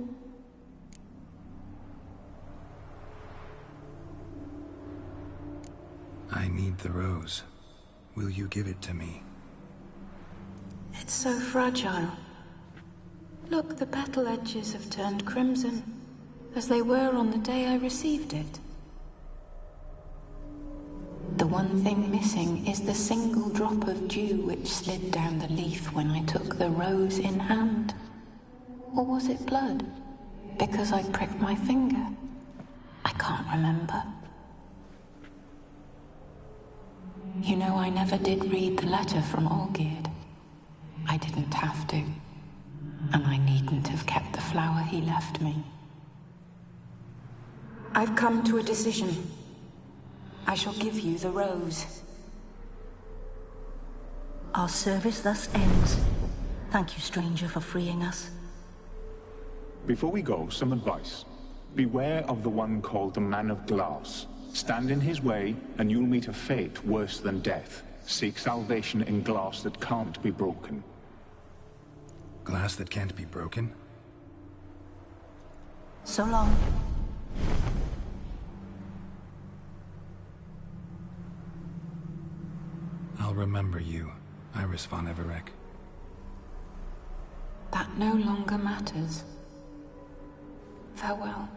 I need the Rose. Will you give it to me? It's so fragile. Look, the petal edges have turned crimson, as they were on the day I received it. The one thing missing is the single drop of dew which slid down the leaf when I took the Rose in hand. Or was it blood? Because I pricked my finger? I can't remember. You know, I never did read the letter from Olgierd. I didn't have to. And I needn't have kept the flower he left me. I've come to a decision. I shall give you the Rose. Our service thus ends. Thank you, stranger, for freeing us. Before we go, some advice. Beware of the one called the Man of Glass. Stand in his way, and you'll meet a fate worse than death. Seek salvation in glass that can't be broken. Glass that can't be broken? So long. I'll remember you, Iris von Everec. That no longer matters. Farewell.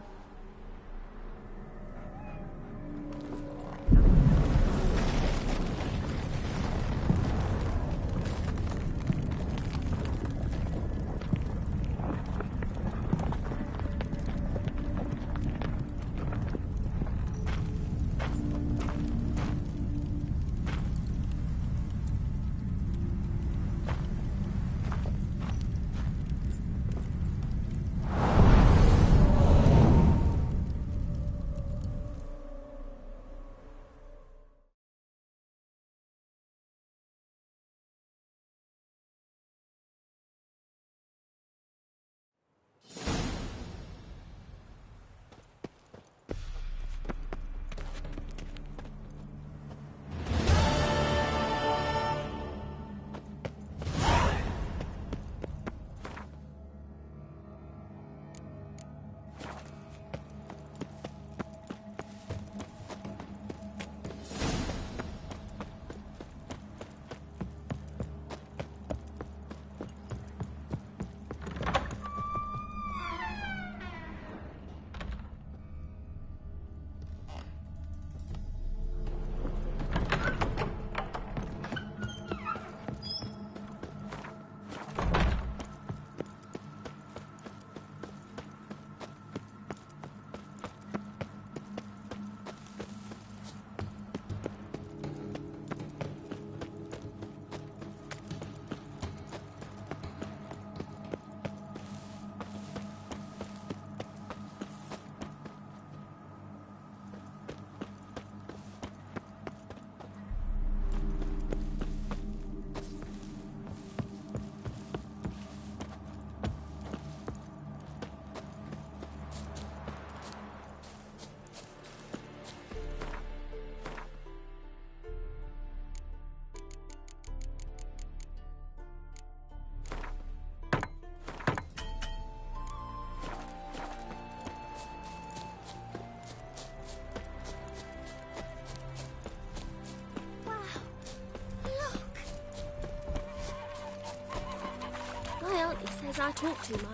Suppose I talk too much.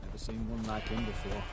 Never seen one like him before.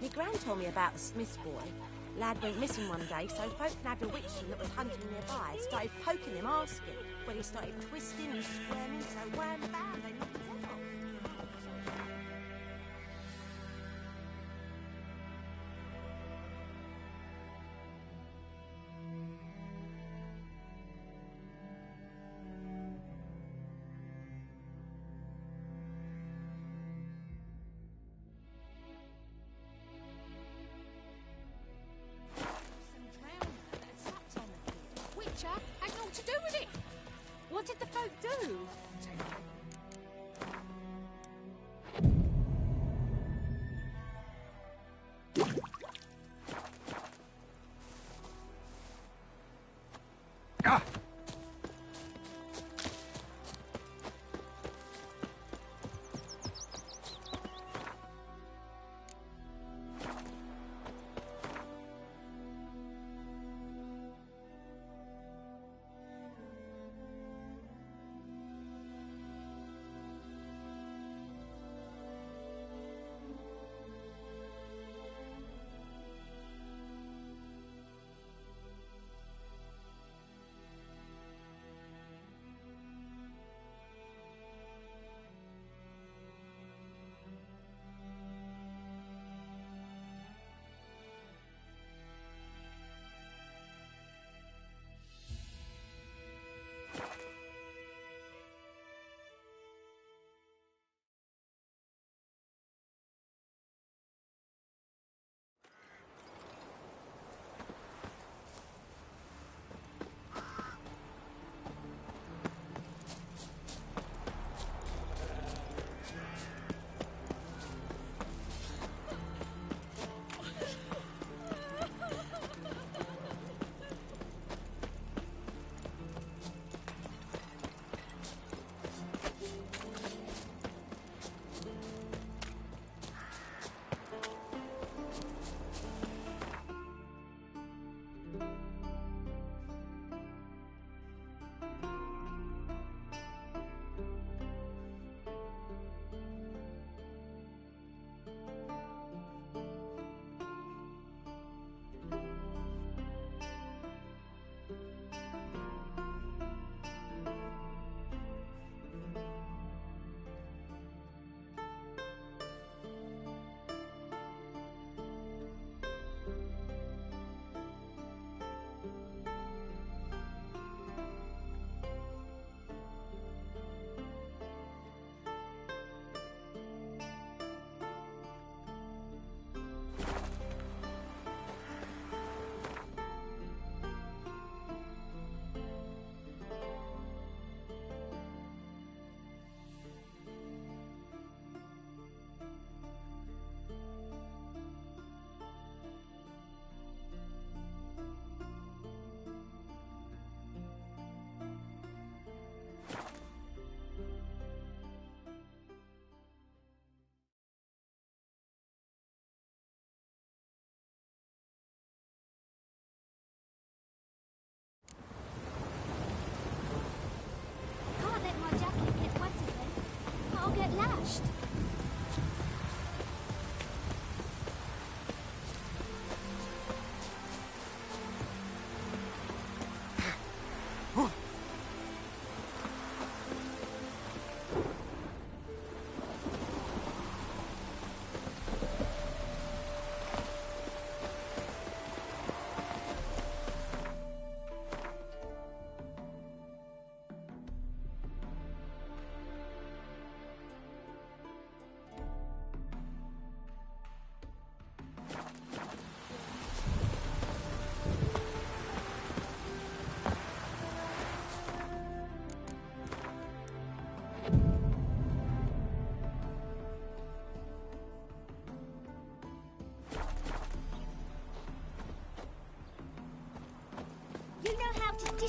Me gran told me about the Smith's boy. Lad went missing one day, so folk nabbed a witchman that was hunting nearby. Started poking him, asking. But he started twisting and squirming, so wham bam, they knocked his head off. Witcher had naught to do with it. What did the folk do?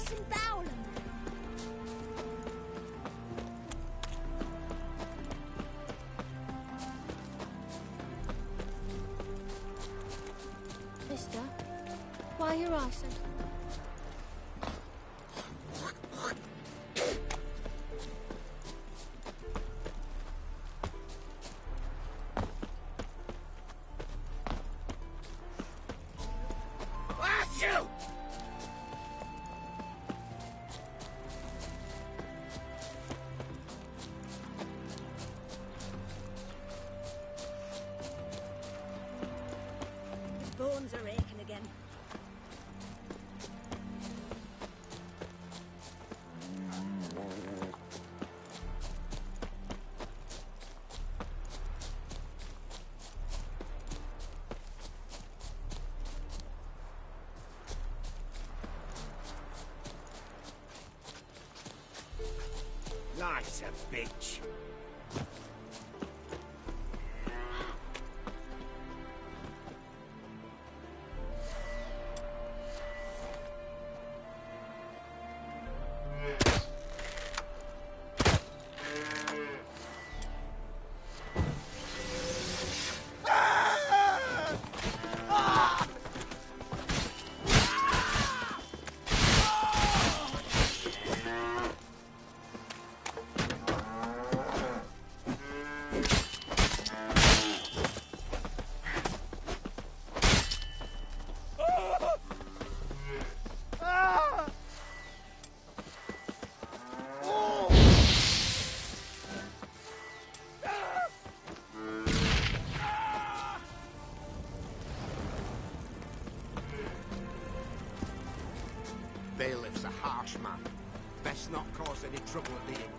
disembowel him. Mister, why are your eyes so... Bones are aching again. Life's a bitch. Bailiff's a harsh man. Best not cause any trouble at the inn.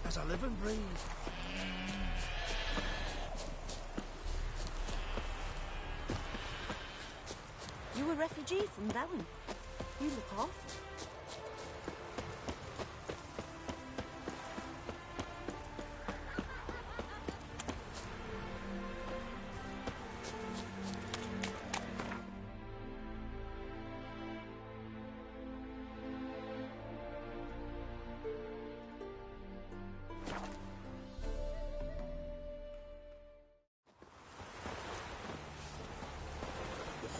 as I live and breathe. You a refugee from Velen? You look awful.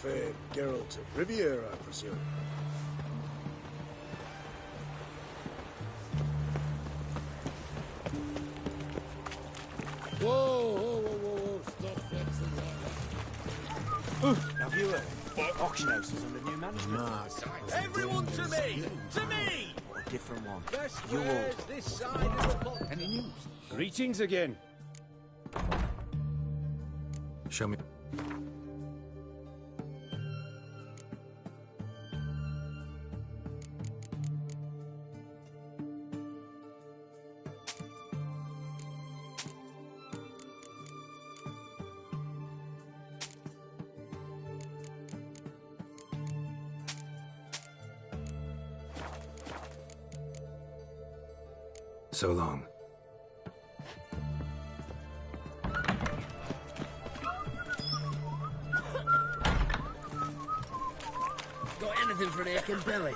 Fair Geralt of Riviera, I presume. Whoa, stop flexing that. Have you heard? Auction House is under new management. Everyone to me! To me! A different one. Best You wares old. this side of the pond. Any news? Greetings again. Show me. So long. Got anything for the aching belly?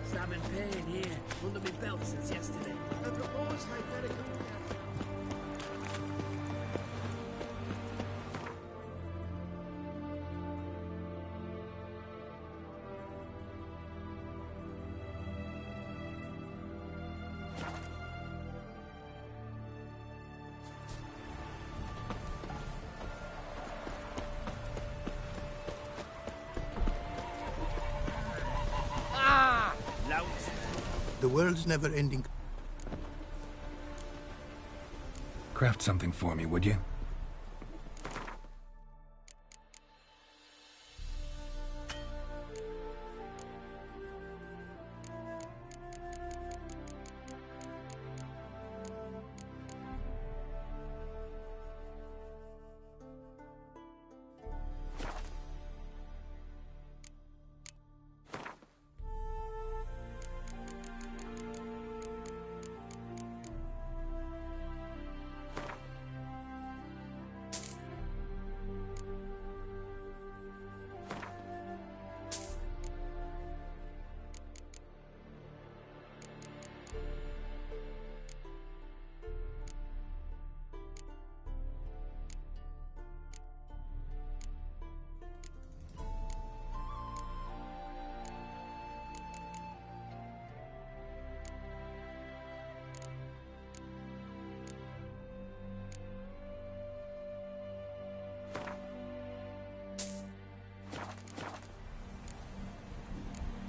Stabbing pain here, under my belt since yesterday. I propose hypothetical. The world's never ending. Craft something for me, would you?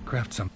Craft some.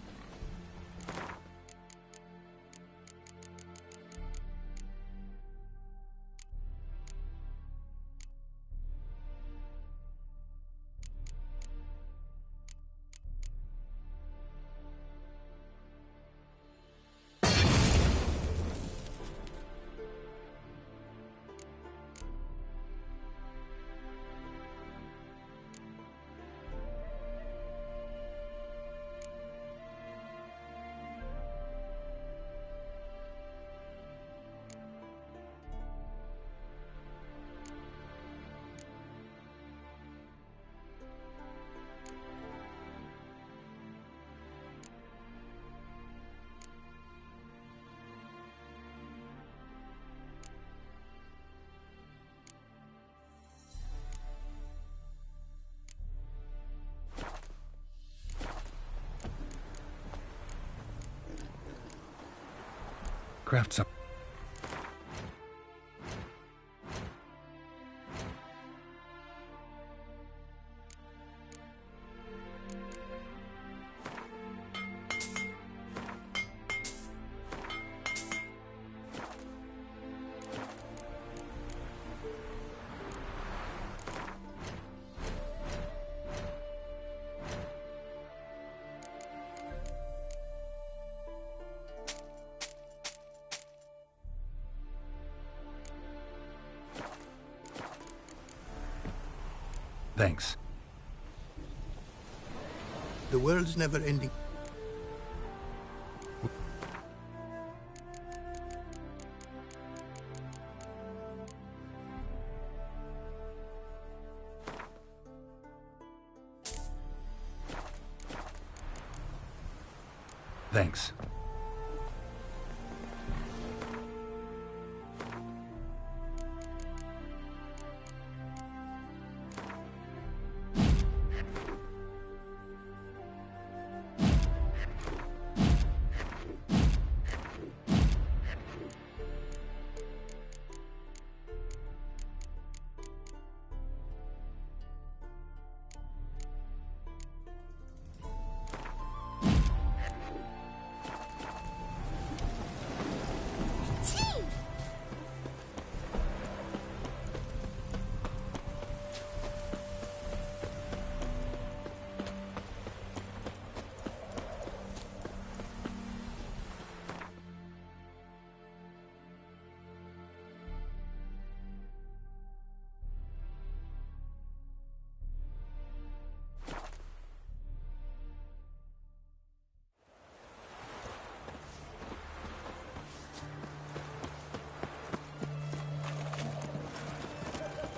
Craft some. Thanks. The world's never ending. Thanks.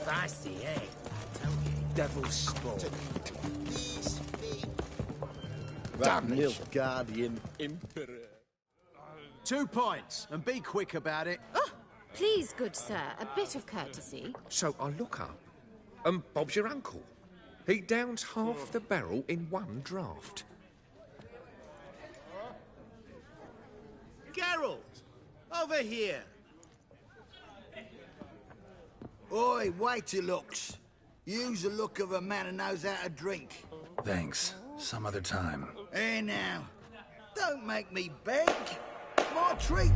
Feisty, eh? Tell you, devil's sport. That Nilfgaardian Emperor. 2 points, and be quick about it. Oh, please, good sir, a bit of courtesy. So I look up, and Bob's your uncle. He downs half the barrel in one draught. Geralt, over here. Oi, wait your looks. Use the look of a man who knows how to drink. Thanks. Some other time. Here now. Don't make me beg. My treat.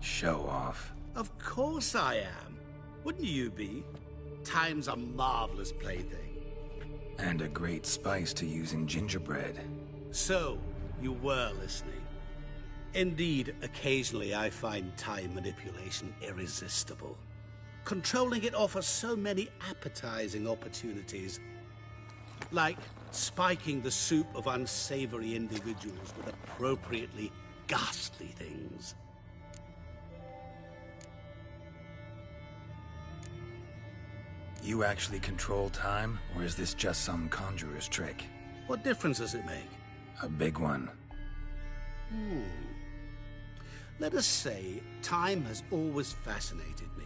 Show off. Of course I am. Wouldn't you be? Time's a marvelous plaything. And a great spice to use in gingerbread. So, you were listening. Indeed, occasionally I find time manipulation irresistible. Controlling it offers so many appetizing opportunities. Like spiking the soup of unsavory individuals with appropriately ghastly things. You actually control time, or is this just some conjurer's trick? What difference does it make? A big one. Let us say time has always fascinated me.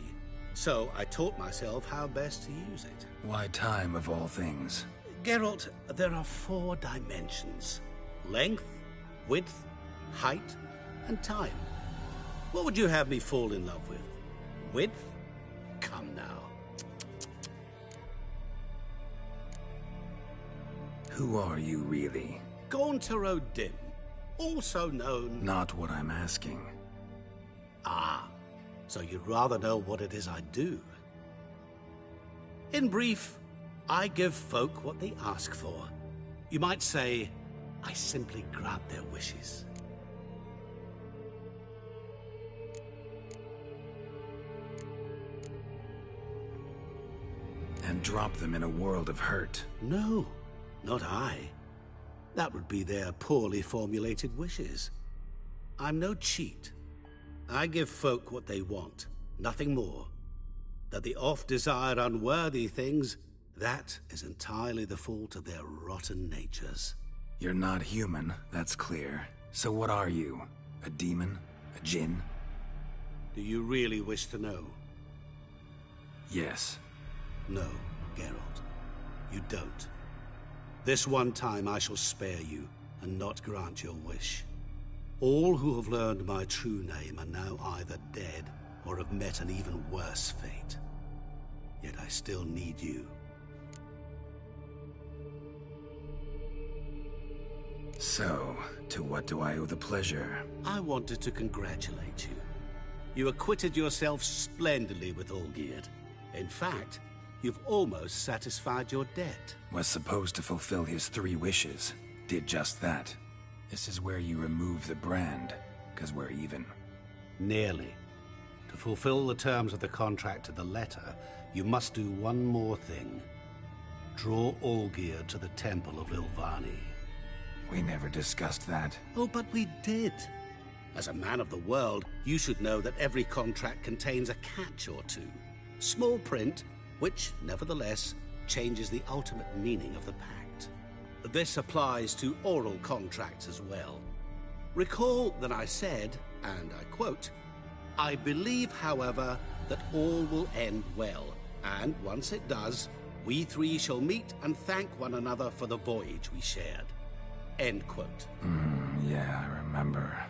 So I taught myself how best to use it. Why time of all things? Geralt, there are 4 dimensions. Length, width, height, and time. What would you have me fall in love with? Width? Come now. Who are you, really? Gaunter O'Dim, also known... Not what I'm asking. Ah, so you'd rather know what it is I do. In brief, I give folk what they ask for. You might say, I simply grant their wishes. And drop them in a world of hurt. No. Not I. That would be their poorly formulated wishes. I'm no cheat. I give folk what they want, nothing more. That they oft desire unworthy things, that is entirely the fault of their rotten natures. You're not human, that's clear. So what are you? A demon? A djinn? Do you really wish to know? Yes. No, Geralt. You don't. This one time I shall spare you, and not grant your wish. All who have learned my true name are now either dead, or have met an even worse fate. Yet I still need you. So, to what do I owe the pleasure? I wanted to congratulate you. You acquitted yourself splendidly with Olgierd. In fact, you've almost satisfied your debt. Was supposed to fulfill his 3 wishes. Did just that. This is where you remove the brand, because we're even. Nearly. To fulfill the terms of the contract to the letter, you must do one more thing. Draw Olgierd to the Temple of Lilvani. We never discussed that. Oh, but we did. As a man of the world, you should know that every contract contains a catch or two. Small print, which, nevertheless, changes the ultimate meaning of the pact. This applies to oral contracts as well. Recall that I said, and I quote, "I believe, however, that all will end well, and once it does, we 3 shall meet and thank one another for the voyage we shared." End quote. Yeah, I remember.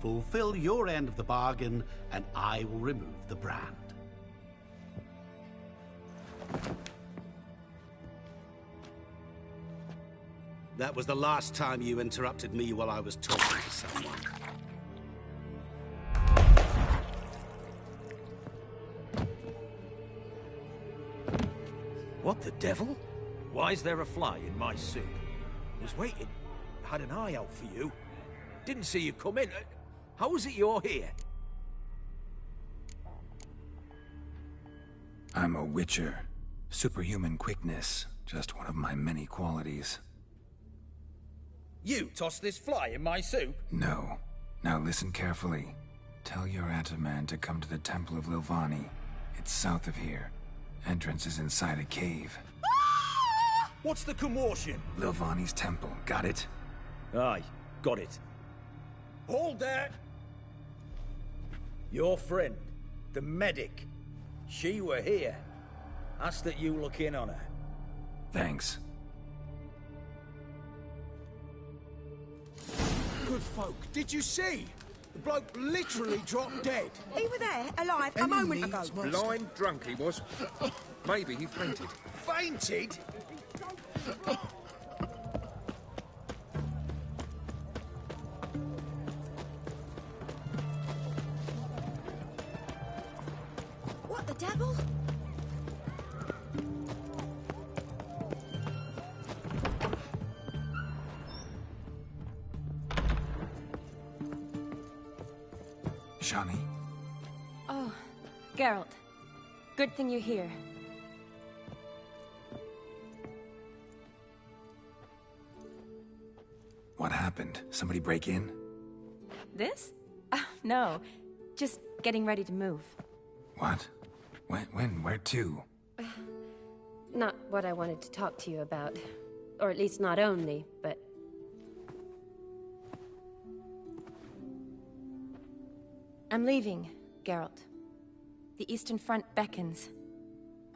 Fulfill your end of the bargain, and I will remove the brand. That was the last time you interrupted me while I was talking to someone. What the devil? Why is there a fly in my soup? Was waiting. Had an eye out for you. Didn't see you come in. How is it you're here? I'm a witcher. Superhuman quickness. Just one of my many qualities. You tossed this fly in my soup? No. Now listen carefully. Tell your Ataman to come to the Temple of Lilvani. It's south of here. Entrance is inside a cave. What's the commotion? Lilvani's temple. Got it? Aye, got it. Hold there! Your friend, the medic. She were here. Ask that you look in on her. Thanks. Good folk, did you see? The bloke literally dropped dead. He were there, alive, a moment ago. Blind drunk he was. Maybe he fainted. Fainted? What the devil? Shani? Oh, Geralt. Good thing you're here. What happened? Somebody break in? This? No. Just getting ready to move. What? When? Where to? Not what I wanted to talk to you about. Or at least not only, but... I'm leaving, Geralt. The Eastern Front beckons.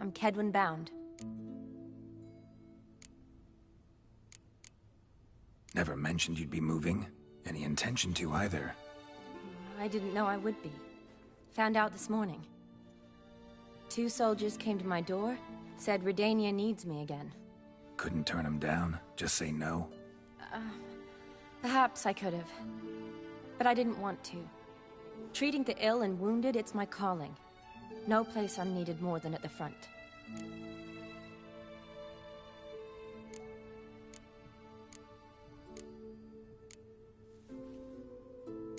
I'm Kedwen bound. Never mentioned you'd be moving. Any intention to either. I didn't know I would be. Found out this morning. 2 soldiers came to my door, said Redania needs me again. Couldn't turn him down? Just say no? Perhaps I could have. But I didn't want to. Treating the ill and wounded, it's my calling. No place I'm needed more than at the front.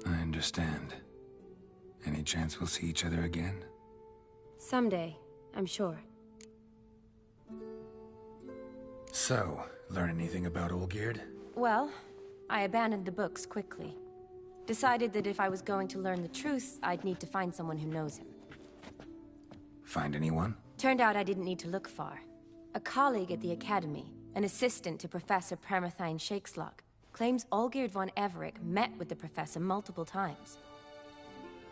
I understand. Any chance we'll see each other again? Someday, I'm sure. So, learn anything about Olgierd? Well, I abandoned the books quickly. Decided that if I was going to learn the truth, I'd need to find someone who knows him. Find anyone? Turned out I didn't need to look far. A colleague at the Academy, an assistant to Professor Permathine Shakeslock, claims Olgierd von Everec met with the professor multiple times.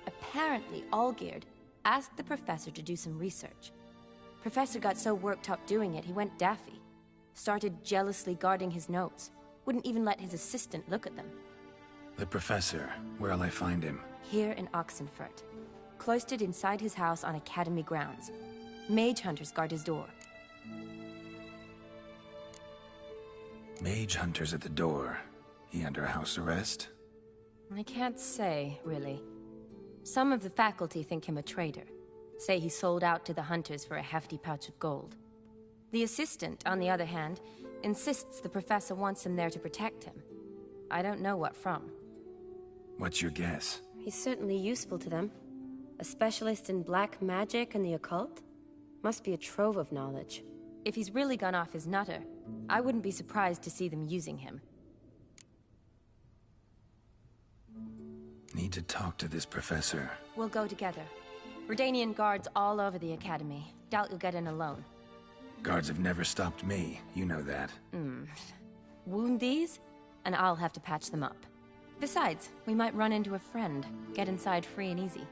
Apparently, Olgierd asked the professor to do some research. Professor got so worked up doing it, he went daffy. Started jealously guarding his notes. Wouldn't even let his assistant look at them. The professor. Where'll I find him? Here in Oxenfurt. Cloistered inside his house on Academy grounds. Mage hunters guard his door. Mage hunters at the door. He under house arrest? I can't say, really. Some of the faculty think him a traitor. Say he sold out to the hunters for a hefty pouch of gold. The assistant, on the other hand, insists the professor wants him there to protect him. I don't know what from. What's your guess? He's certainly useful to them. A specialist in black magic and the occult? Must be a trove of knowledge. If he's really gone off his nutter, I wouldn't be surprised to see them using him. Need to talk to this professor. We'll go together. Redanian guards all over the academy. Doubt you'll get in alone. Guards have never stopped me, you know that. Wound these, and I'll have to patch them up. Besides, we might run into a friend. Get inside free and easy.